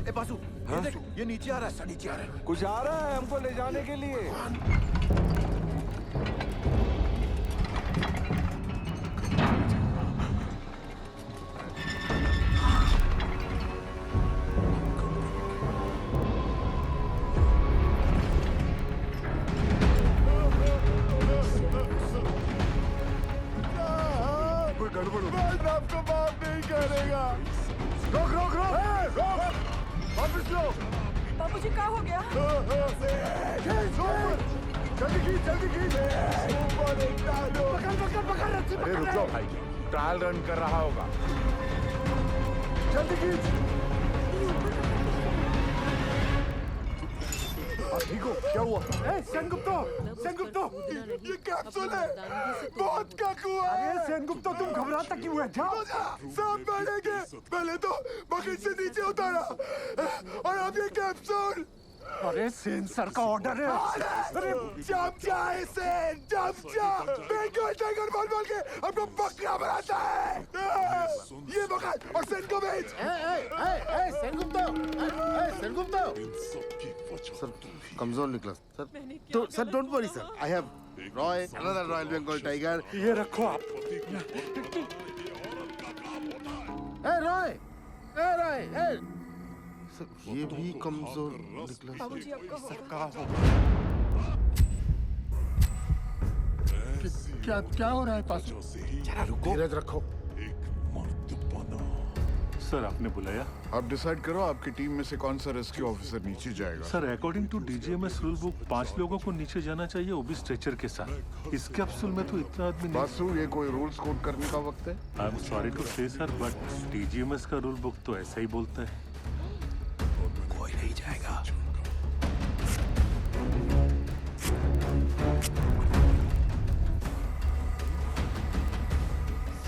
ए बासु, ये देख, ये नीचे आ रहा है, नीचे आ रहा है। कुछ आ रहा है हमको ले जाने के लिए। आपको माफ नहीं करेगा। रोक रोक रोक रोक, वापस लो। बाबूजी क्या हो गया? जल्दी खींच, जल्दी खींच। पकड़ पकड़ रस्सी पकड़। अरे रुक जाओ भाई, ट्रायल रन कर रहा होगा। जल्दी खींच। ठीक हो? क्या हुआ? सेनगुप्तो, सेनगुप्तो, ये कैप्सूल है, बहुत का कुआं। अरे सेनगुप्तो, तुम घबराता क्यों है? जाओ। सब मरेंगे। पहले तो बकेट से नीचे उतारा और अब ये कैप्सूल। अरे सेन सर का ऑर्डर है। अरे चमचा है सेन, चमचा। बंगाल टाइगर बोल बोल के हमको बकरा बनाता है। ये बकरा और सेन को भेज। सेनगुप्तो। सर, कमजोर निकला सर। तो sir, don't worry sir, I have roy, another royal Bengal tiger. ये रखो आप। रॉय, रॉय, ये भी कमजोर निकला। बाबूजी आपका होगा। क्या हो रहा है? पास जरा रुको, धीरज रखो। सर, आपने बुलाया? आप डिसाइड करो आपकी टीम में से कौन सा रेस्क्यू ऑफिसर नीचे जाएगा। Sir, according to DGMS rule book 5 लोगों को नीचे जाना चाहिए, वो भी स्ट्रेचर के साथ। इस कैप्सूल में तो इतना आदमी नहीं। बासु, ये कोई रूल्स कोड करने का वक्त है? आई एम सॉरी टू से सर, बट डीजीएमएस का रूल बुक तो ऐसा ही बोलता है। कोई नहीं जाएगा।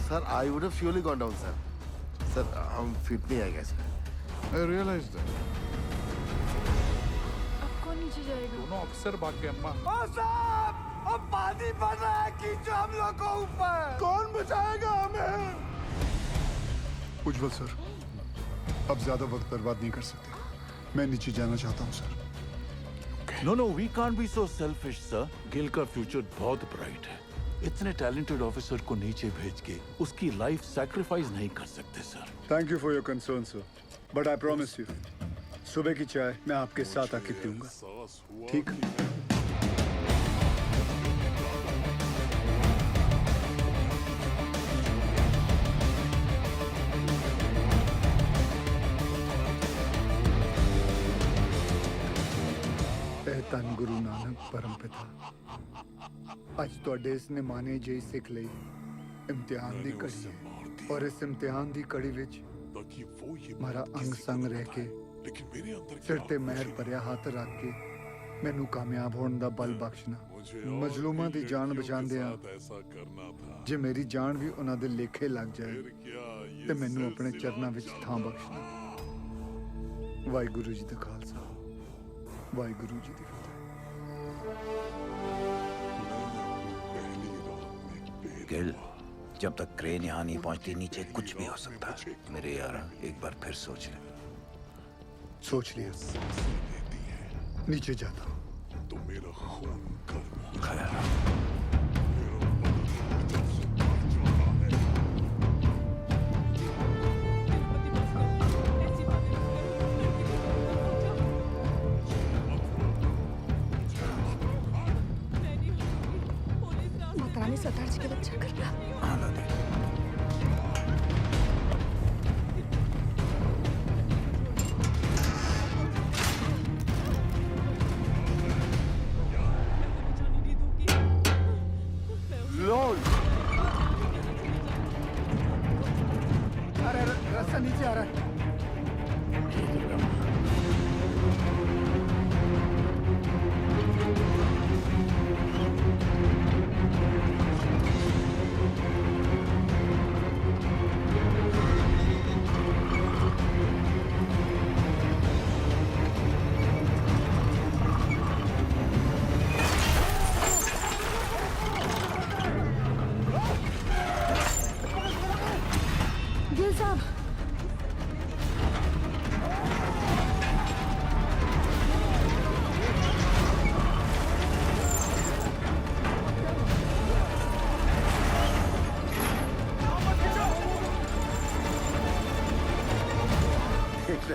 Sir, I would have surely gone down, sir. Sir, हम फिट नहीं आएगा सर। I realize that. अब कौन नीचे जाएगा? दोनों अफसर भाग गए अम्मा। ओ साहब, अब पानी बढ़ रहा है, खींचो हम लोग को ऊपर। कौन बचाएगा हमें? उज्जवल सर, अब ज्यादा वक्त बर्बाद नहीं कर सकते। मैं नीचे जाना चाहता हूँ sir. No, we can't be so selfish, sir. Gill का फ्यूचर बहुत ब्राइट है। इतने टैलेंटेड ऑफिसर को नीचे भेज के उसकी लाइफ सैक्रिफाइस नहीं कर सकते sir. Thank you for your concern sir, but I promise you, सुबह की चाय मैं आपके साथ आके पीऊंगा, ठीक? ਧੰਨ ਗੁਰੂ ਨਾਨਕ ਪਰਮਪਿਤਾ ਅੱਜ ਤੁਹਾਡੇ ਇਸ ਨਿਮਾਣੇ ਜਿਹੀ ਸਿੱਖ ਲਈ ਇਮਤਿਹਾਨ ਦੀ ਘੜੀ ਹੈ ਔਰ ਇਸ ਇਮਤਿਹਾਨ ਦੀ ਘੜੀ ਵਿੱਚ ਮਾਰਾ ਅੰਗ ਸੰਗ ਰਹਿ ਕੇ ਸਿਰ ਤੇ ਮਿਹਰ ਭਰਿਆ ਹੱਥ ਰੱਖ ਕੇ ਮੈਨੂੰ ਕਾਮਯਾਬ ਹੋਣ ਦਾ ਬਲ ਬਖਸ਼ਣਾ ਮਜ਼ਲੂਮਾਂ ਦੀ ਜਾਨ ਬਚਾਉਂਦਿਆਂ ਜੇ ਮੇਰੀ ਜਾਨ ਵੀ ਉਹਨਾਂ ਦੇ ਲੇਖੇ ਲੱਗ ਜਾਏ ਤੇ ਮੈਨੂੰ ਆਪਣੇ ਚਰਨਾਂ ਵਿੱਚ ਥਾਂ ਬਖਸ਼ਣਾ ਵਾਹਿਗੁਰੂ ਜੀ ਦਾ ਖਾਲਸਾ वाहिगुरु जी की फतेह। गिल, जब तक क्रेन यहाँ नहीं पहुँचती नीचे कुछ भी हो सकता है। मेरे यार एक बार फिर सोच ले। सोच लिया, नीचे जाता हूँ तो मेरा खून गर्म सरदार जी के बच्चा कर रहा। हाँ दादी। लोड। अरे रास्ता नीचे आ रहा है।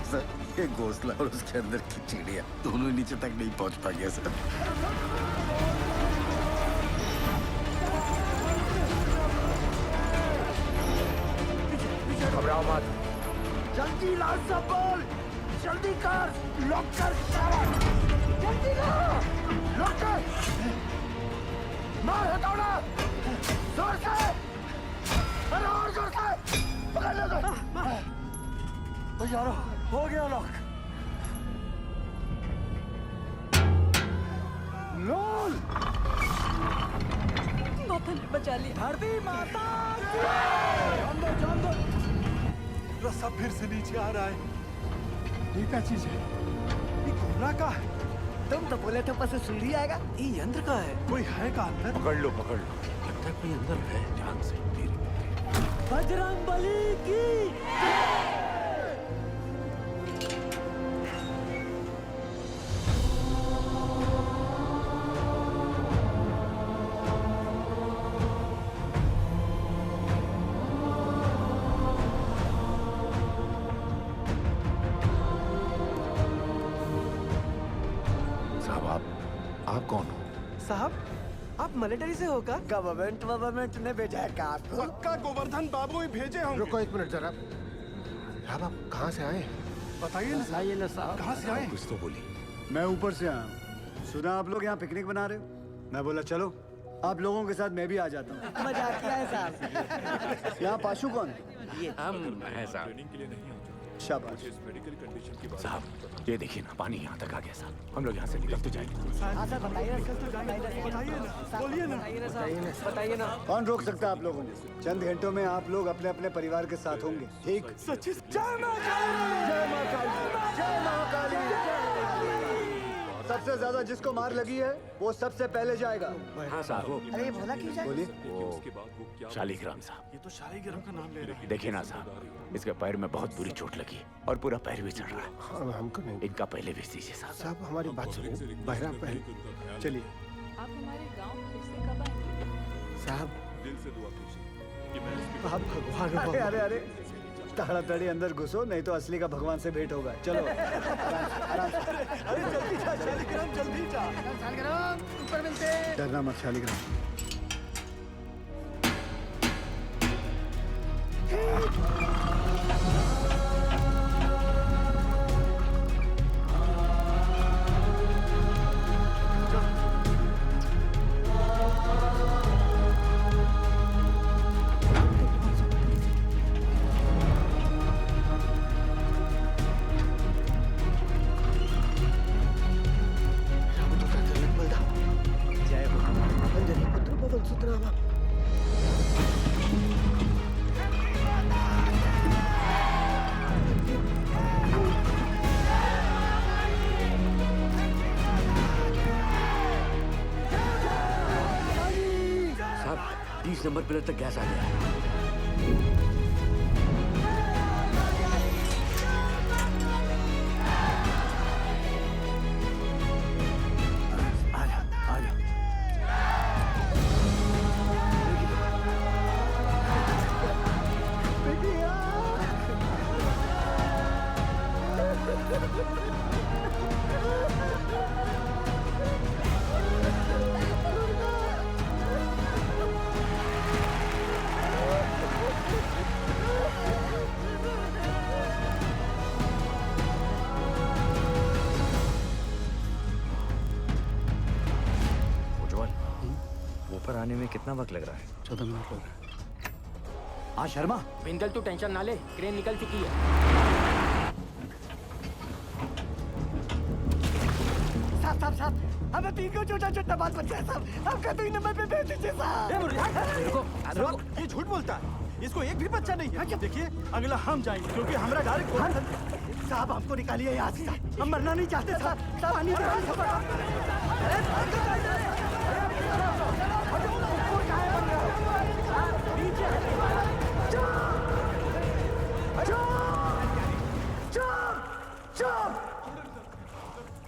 सर एक घोंसला और उसके अंदर की चिड़िया दोनों नीचे तक नहीं पहुंच पा गया सर। घबराओ मत। जल्दी लाल सब बोल, जल्दी कर, लॉक कर शाबाश, जल्दी ला, लॉक कर, मार हथौड़ा, जोर से, अरे और जोर से, पकड़ लो यारो, हो गया लॉक। लोल, माता ने बचा लिया। धरती माता, जान दो, जान दो। रास्ता फिर से नीचे आ रहा है। ये क्या चीज है? ये कोबरा का है। तुम तो बोले थे ऊपर से सीढ़ी आएगा। ये यंत्र का है। कोई है का अंदर? पकड़ लो, पकड़ लो। लगता है कोई अंदर है, ध्यान से। बजरंग बली की आप कौन हो? साहब, आप मिलिट्री से होकर? गवर्नमेंट ने भेजा है कार को। पक्का गोवर्धन बाबू ही भेजे होंगे। रुको एक मिनट जरा। आप कहाँ से आए? बताइए ना साहब, कहाँ से आए? कुछ तो बोली। मैं ऊपर से आया हूँ। सुना आप लोग यहाँ पिकनिक बना रहे हो? मैं बोला चलो आप लोगों के साथ मैं भी आ जाता हूँ। मजाक किया है साहब। यहाँ पाशु कौन? ये हम हैं साहब। शाबाश। साहब, ये देखिए ना, पानी यहाँ तक आ गया साहब। हम लोग यहाँ से निकल तो जाएंगे। हाँ सर, बताइए ना, बताइए ना। कौन रोक सकता है आप लोगों को? चंद घंटों में आप लोग अपने अपने परिवार के साथ होंगे। ठीक? सच्ची जय मां काली, जय मां काली, जय मां काली। सबसे ज्यादा जिसको मार लगी है वो सबसे पहले जाएगा। हाँ साहब। अरे भोला क्यों जाए? बोलिए। शालिग्राम साहब। ये तो शालिग्राम का नाम ले रहे हैं। देखिए ना साहब, इसके पैर में बहुत बुरी चोट लगी और पूरा पैर भी चढ़ रहा है। हाँ, हमको नहीं। इनका पहले भी दीजिए साहब। साहब हमारी बात सुनिए। बहरा पहले चलिए। आप हमारे गांव फिर से कब आएंगे? साहब दिल से दुआ कीजिए कि मैं इसके आप भगवान। अरे अरे अरे, ताड़ाताड़ी अंदर घुसो, नहीं तो असली का भगवान से भेंट होगा। चलो आराम से। अरे जल्दी जा शालिग्राम, जल्दी जा। शालिग्राम, ऊपर मिलते। डरना मत शालिग्राम। नंबर पिलर तक गैस आ गया है। ऊपर आने में कितना वक्त लग रहा है? 14 मिनट लग रहा है। हाँ शर्मा, बिंदल तू टेंशन ना ले, क्रेन निकल चुकी है। साहब हमें 3 को छोटा बात बचा है साहब। आपका 2 नंबर पे भेज दीजिए साहब। ये झूठ बोलता है, इसको एक भी बच्चा नहीं है। देखिए अगला हम जाएंगे क्योंकि हमारा डायरेक्ट साहब हमको निकालिए यहाँ से साहब। हम मरना नहीं चाहते साहब। साहब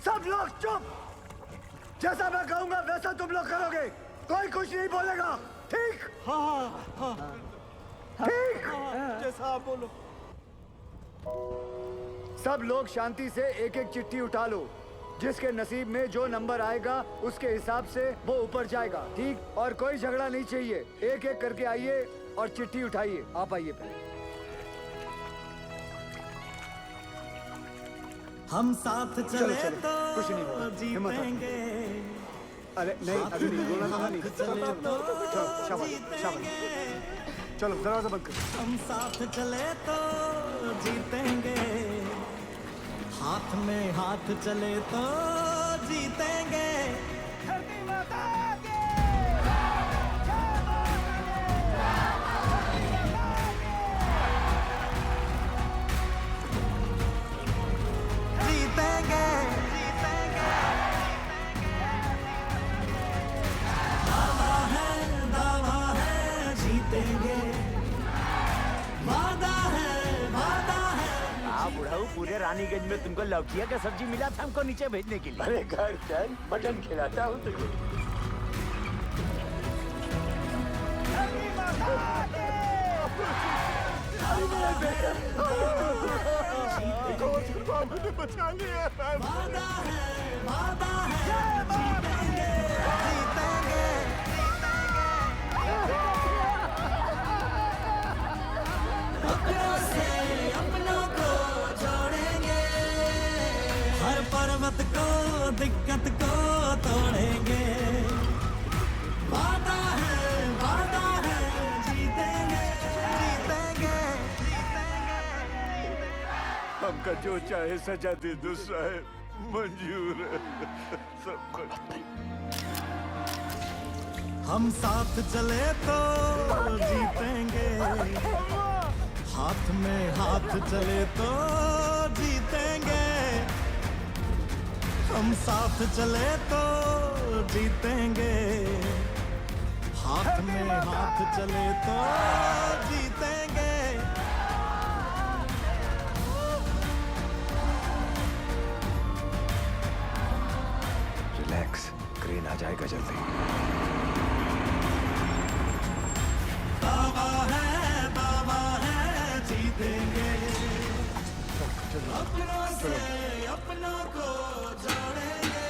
सब लोग चुप। जैसा मैं कहूंगा वैसा तुम लोग करोगे। कोई कुछ नहीं बोलेगा, ठीक? हाँ ठीक। जैसा आप बोलो। सब लोग शांति से एक एक चिट्ठी उठा लो। जिसके नसीब में जो नंबर आएगा उसके हिसाब से वो ऊपर जाएगा, ठीक? और कोई झगड़ा नहीं चाहिए। एक एक करके आइए और चिट्ठी उठाइए। आप आइए पहले। हम साथ चले तो कुछ नहीं होगा, हिम्मत जीतेंगे। अरे नहीं, अभी नहीं बोलना था नहीं। चलो शाबाश शाबाश। चलो दरवाजा बंद करो। हम साथ चले तो जीतेंगे, हाथ में हाथ चले तो जीतेंगे। जीतेंगे दावा है जीतेंगे। वादा है आप बुढ़ाऊ, पूरे रानीगंज में तुमको लौकिया का सब्जी मिला था हमको नीचे भेजने के लिए। अरे घर चल, मटन खिलाता हूँ तुझे। मुझे बचा लिया। वादा है जीतेंगे जीतेंगे। अपनों से अपनों को जोड़ेंगे, हर पर्वत को दिक्कत को तोड़ेंगे। वादा है जीतेंगे जीतेंगे। हमका जो चाहे सजा दे दो साहब, मंजूर है सब कुछ। हम साथ चले तो जीतेंगे, हाथ में हाथ चले तो जीतेंगे। हम साथ चले तो जीतेंगे, हाथ में हाथ चले तो जीतेंगे। रिलैक्स, क्रेन आ जाएगा जल्दी। दावा है जीतेंगे। अपनों से अपनों को जोड़ेंगे।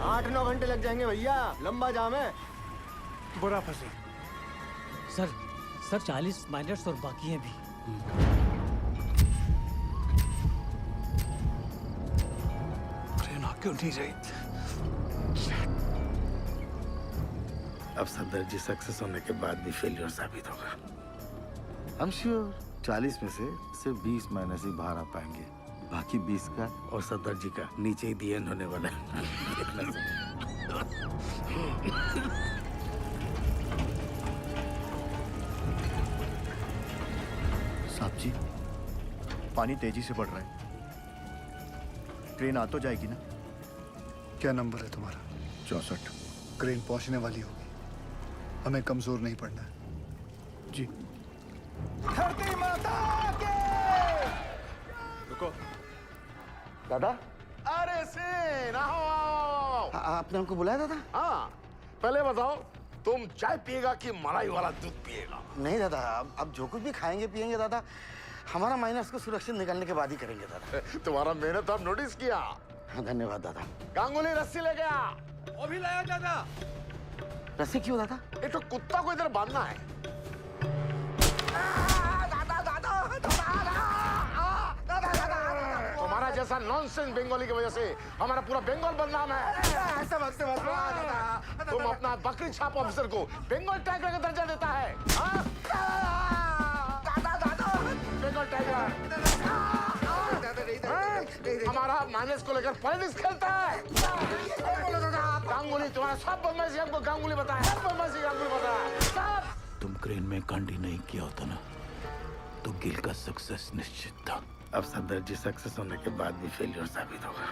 8-9 घंटे लग जाएंगे भैया, लंबा जाम है। बुरा फंसी। सर 40 माइनर्स और बाकी हैं भी। ट्रेन आ क्यों नहीं रही? अब सदर जी सक्सेस होने के बाद भी फेलियर साबित होगा। हम श्योर 40 में से सिर्फ 20 माइनस ही बाहर आ पाएंगे। बाकी 20 का और सदर जी का नीचे ही दी एंड होने वाला है। साहब जी, पानी तेजी से बढ़ रहा है। ट्रेन आ तो जाएगी ना? क्या नंबर है तुम्हारा? 64। क्रेन पहुंचने वाली होगी। हमें कमजोर नहीं पड़ना है। जी। धरती माता के। रुको दादा। अरे सेन आओ। आपने हमको बुलाया दादा? हाँ, पहले बताओ तुम चाय पिएगा कि मलाई वाला दूध पिएगा? नहीं दादा, अब जो कुछ भी खाएंगे पिएंगे दादा, हमारा माइनस को सुरक्षित निकालने के बाद ही करेंगे दादा। तुम्हारा मेहनत हम नोटिस किया। हाँ, धन्यवाद दादा। गांगुली रस्सी ले गया। वो भी लाया दादा। रस्सी क्यों दादा? एक तो कुत्ता को इधर बांधना है। तुम्हारा जैसा नॉनसेंस बंगाली की वजह से हमारा पूरा बंगाल बदनाम है। ऐसा मत से दादा। तुम अपना बकरी छाप ऑफिसर को बंगाल टाइगर का दर्जा देता है। बंगाल टाइगर हमारा माइनस को लेकर पॉलिटिक्स खेलता है। गांगुली तुम्हारा सब बदमाशी हमको गांगुली बताया। सब बदमाशी गांगुली बताया। तुम क्रेन में कांडी नहीं किया होता ना तो गिल का सक्सेस निश्चित था। अब सदर जी सक्सेस होने के बाद भी फेलियर साबित होगा।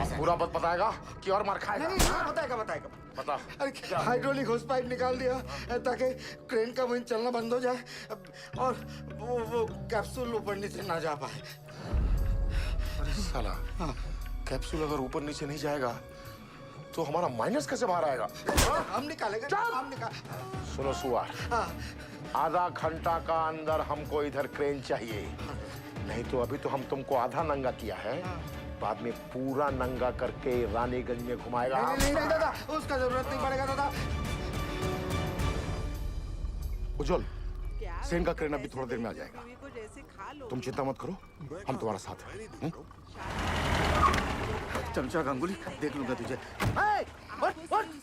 अब पूरा बात बताएगा कि और मार खाएगा? बताएगा बताएगा। बता। अरे हाइड्रोलिक होस पाइप निकाल दिया ताकि क्रेन का वहीं चलना बंद हो जाए और वो कैप्सूल ऊपर नीचे ना जा पाए। अरे साला, कैप्सूल अगर ऊपर नीचे नहीं जाएगा तो हमारा माइनस कैसे बाहर आएगा? हम निकालेंगे। हम निकाल। सुनो सुअर, आधा घंटा का अंदर हमको इधर क्रेन चाहिए, नहीं तो अभी तो हम तुमको आधा नंगा किया है, बाद में पूरा नंगा करके रानीगंज में घुमाएगा। नहीं दादा, उसका जरूरत नहीं पड़ेगा दादा। उज्जवल, सेन का क्रेन अभी थोड़ी देर में आ जाएगा। तुम चिंता मत करो, हम तुम्हारा साथ हैं। चमचा गांगुली, देख लूंगा तुझे।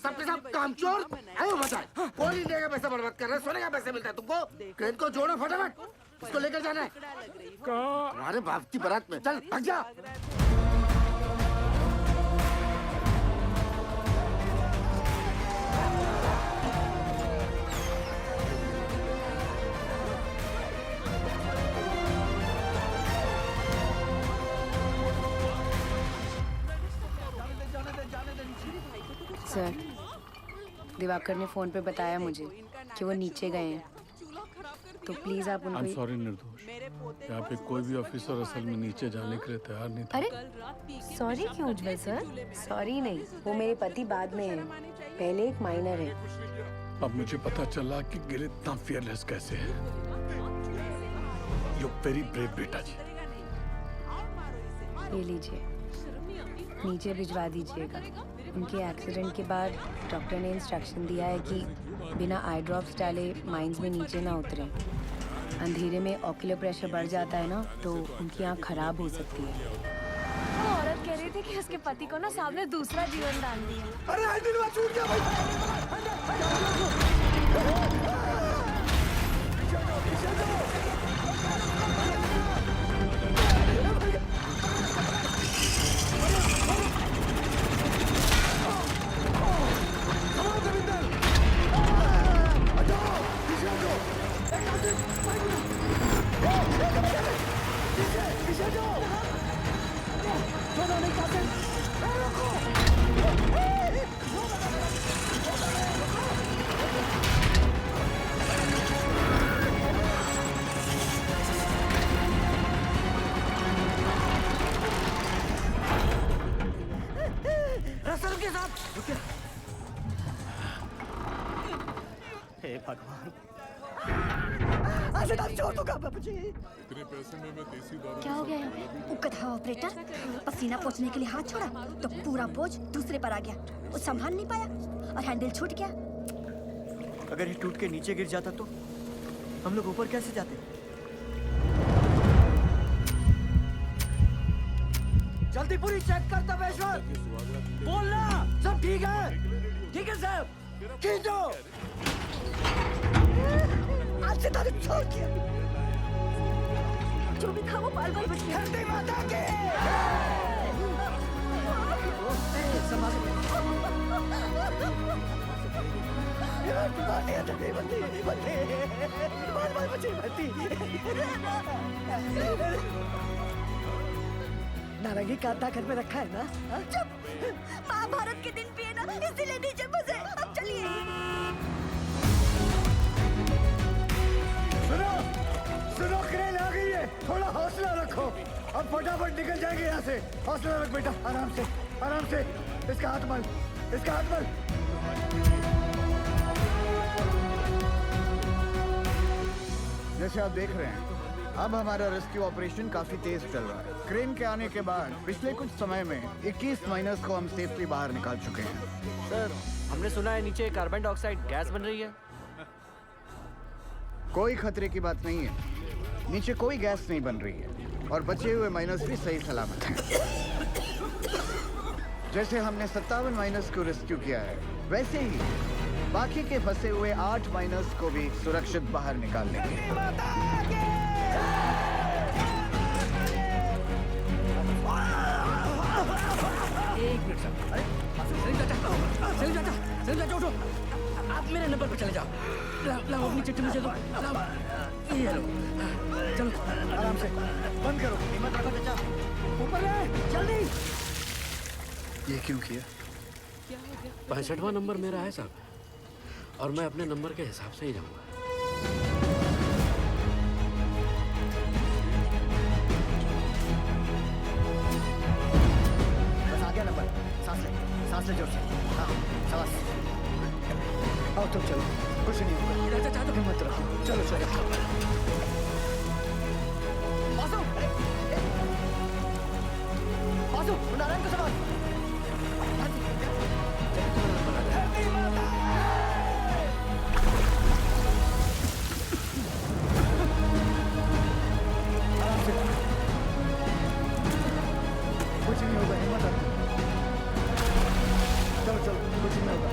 सबके सब कामचोर आयो बचा। कौन इंडिया का पैसा बर्बाद कर रहा है? सोने का पैसा मिलता है तुमको? क्रेन को जोड़ो फटाफट, इसको लेकर जाना है। हमारे बाप की बारात में। चल भाग जा। सर, दिवाकर ने फोन पे बताया मुझे कि वो नीचे गए हैं, तो प्लीज आप उनको। I'm sorry निर्दोष, यहाँ पे कोई भी ऑफिसर असल में नीचे जाने के लिए तैयार नहीं था। अरे सॉरी क्यों उज्जवल सर? सॉरी नहीं, वो मेरे पति बाद में है, पहले एक माइनर है। अब मुझे पता चला कि गिल इतना फियरलेस कैसे है। यू वेरी ब्रेव बेटा जी। ये लीजिए, नीचे भिजवा दीजिएगा। उनके एक्सीडेंट के बाद डॉक्टर ने इंस्ट्रक्शन दिया है कि बिना आई ड्रॉप्स डाले माइंस में नीचे ना उतरें। अंधेरे में ऑक्यूलर प्रेशर बढ़ जाता है ना, तो उनकी आँख खराब हो सकती है। वो औरत कह रही थी कि उसके पति को ना सामने दूसरा जीवन दान दिया। अरे आई दिलवा छूट गया भाई। हे भगवान, छोड़ दूंगा बाबूजी। इतने पैसे में मैं देसी दारू। क्या हो गया यहाँ पे? वो गधा ऑपरेटर पसीना पोंछने के लिए हाथ छोड़ा तो पूरा बोझ दूसरे पर आ गया। वो संभाल नहीं पाया और हैंडल छूट गया। अगर ये टूट के नीचे गिर जाता तो हम लोग ऊपर कैसे जाते? जल्दी पूरी चेक कर तपेश्वर। बोलना सब ठीक है? ठीक है साहब, खींचो। आज से तारीफ छोड़ दिया। जो भी था वो बाल बाल बच गया। धरती माता की। नारंगी काटा घर में रखा है ना? चुप। महाभारत के दिन भी है ना, इसीलिए दीजिए मुझे। अब चलिए। सुनो सुनो, क्रेन आ गई है, थोड़ा हौसला रखो। अब फटाफट निकल जाएंगे यहाँ से। हौसला रख बेटा, आराम से आराम से। इसका हाथ मल, इसका हाथ मल। जैसे आप देख रहे हैं, अब हमारा रेस्क्यू ऑपरेशन काफी तेज चल रहा है। क्रेन के आने के बाद पिछले कुछ समय में 21 माइनर्स को हम सेफली बाहर निकाल चुके हैं। सर, हमने सुना है नीचे कार्बन डाइऑक्साइड गैस बन रही है। कोई खतरे की बात नहीं है, नीचे कोई गैस नहीं बन रही है और बचे हुए माइनर्स भी सही सलामत हैं। जैसे हमने 57 माइनर्स को रेस्क्यू किया है, वैसे ही बाकी के फंसे हुए 8 माइनर्स को भी सुरक्षित बाहर निकाल लेंगे। एक मिनट सर। अरे सलीम चाचा उठो। आप मेरे नंबर पे चले जाओ। लाओ अपनी चिट्ठी मुझे दो। लाओ ये लो। चलो आराम से, बंद करो। हिम्मत रखो चाचा। ऊपर ले, जल्दी। ये क्यों किया? 65वां नंबर मेरा है साहब, और मैं अपने नंबर के हिसाब से ही जाऊंगा। बस आ गया नंबर। सांस ले जोर से। हाँ, सांस। आओ तुम चलो, कुछ नहीं होगा। हिम्मत रखो, चलो चलो। बासु, नारायण को संभाल। कुछ नहीं होगा, हिम्मत रखो। चलो चलो, कुछ नहीं होगा।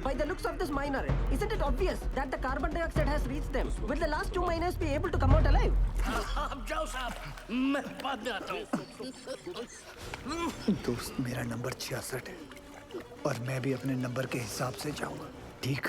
By the looks of this miner, isn't it obvious that the carbon dioxide has reached them? Will the last 2 miners be able to come out alive? आप जाओ साहब, मैं बाद में आता हूँ। दोस्त, मेरा नंबर 66 है और मैं भी अपने नंबर के हिसाब से जाऊंगा, ठीक?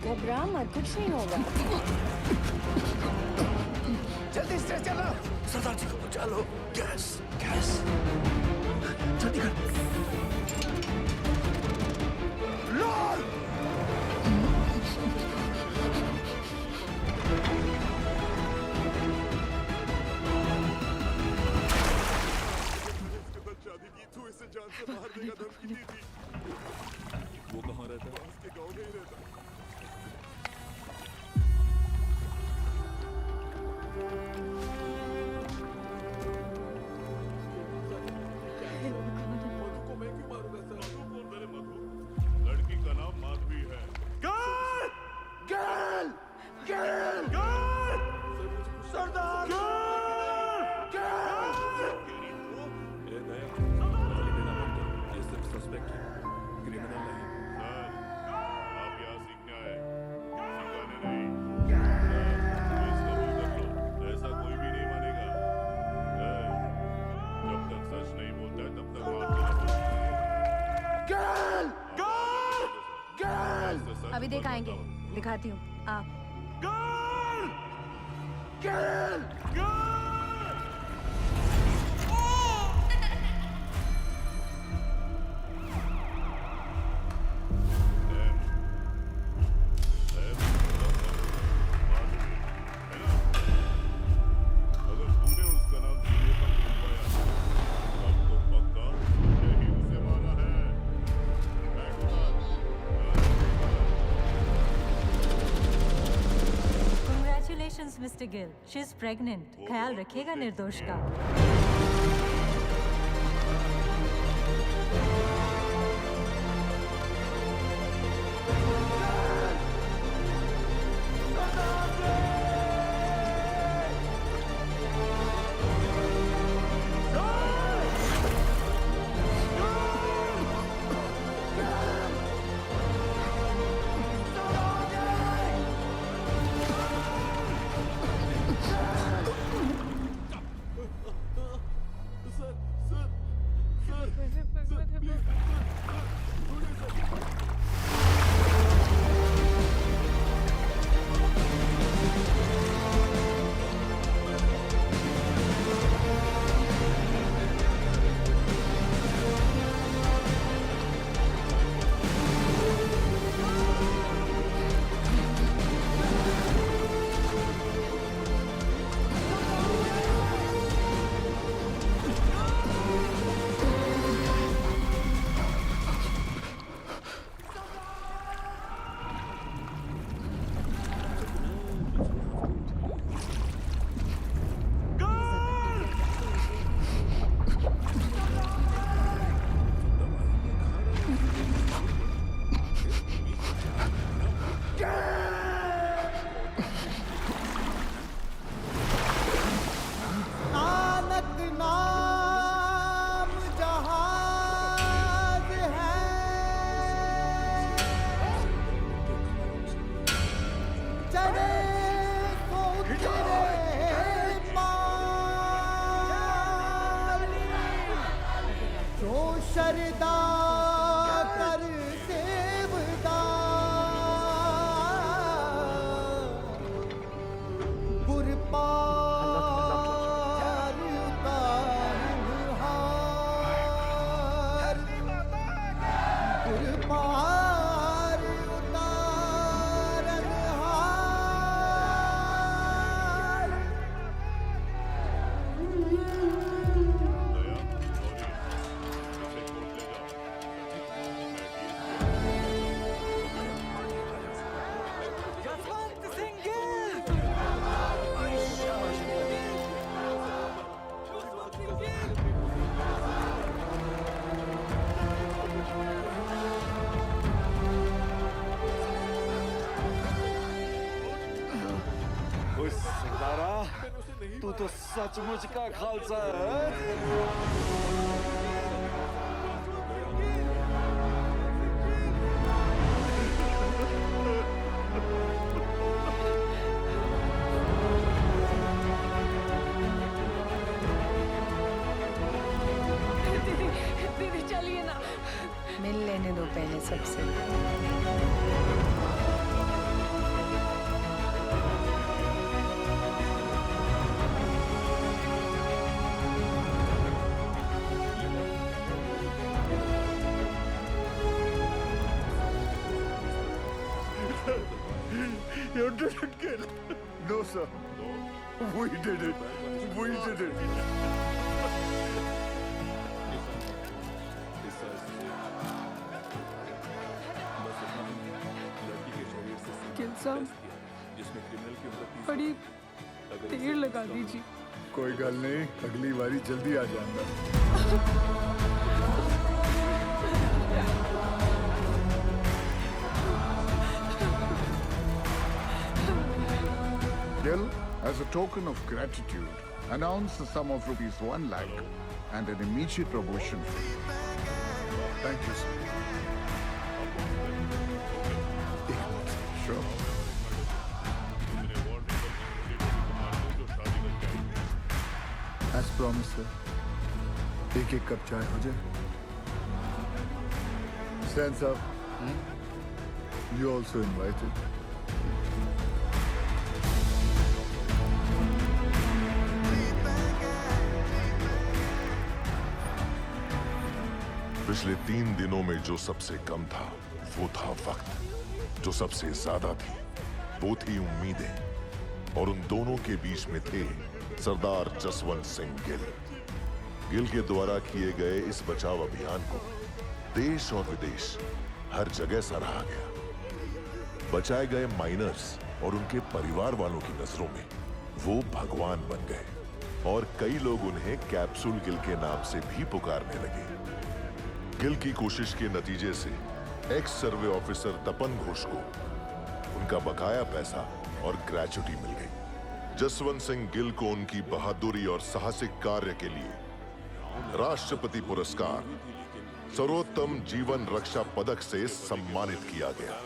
घबरा मत, कुछ नहीं होगा। जल्दी से चलो। सरदार जी को बचा लो। गैस गैस जल्दी कर। शादी की तू इसे जान से मार देगा धमकी दी थी। वो कहाँ रहता है? उसके गाँव में ही रहता है। लड़की का नाम माधवी है। गर्ल! गर्ल! गर्ल! गर्ल! सरदार! ये दया, गाली देना बंद कर। ये सिर्फ सस्पेक्ट है। अभी दिखाएंगे, दिखाती हूँ। आप mister Gill, she is pregnant. ख्याल रखिएगा निर्दोष का। तू तो सचमुच का खालसा है। दीदी चलिए ना, मिल लेने दो पहले सबसे। You did it, kid. No, sir. We did it. We did it. Gill साहब, बड़ी देर लगा दीजिए। कोई गल नहीं, अगली बारी जल्दी आ जाऊंगा। Gil, as a token of gratitude, announce the sum of ₹1 lakh and an immediate promotion fee. Thank you, sir. Sure. As promised, sir. एक कप चाय हो जाए। Stands up. You also invited. पिछले 3 दिनों में जो सबसे कम था वो था वक्त, जो सबसे ज्यादा थी वो थी उम्मीदें, और उन दोनों के बीच में थे सरदार जसवंत सिंह गिल। गिल के द्वारा किए गए इस बचाव अभियान को देश और विदेश हर जगह सराहा गया। बचाए गए माइनर्स और उनके परिवार वालों की नजरों में वो भगवान बन गए, और कई लोग उन्हें कैप्सूल गिल के नाम से भी पुकारने लगे। गिल की कोशिश के नतीजे से एक्स सर्वे ऑफिसर तपन घोष को उनका बकाया पैसा और ग्रेच्युटी मिल गई। जसवंत सिंह गिल को उनकी बहादुरी और साहसिक कार्य के लिए राष्ट्रपति पुरस्कार सर्वोत्तम जीवन रक्षा पदक से सम्मानित किया गया।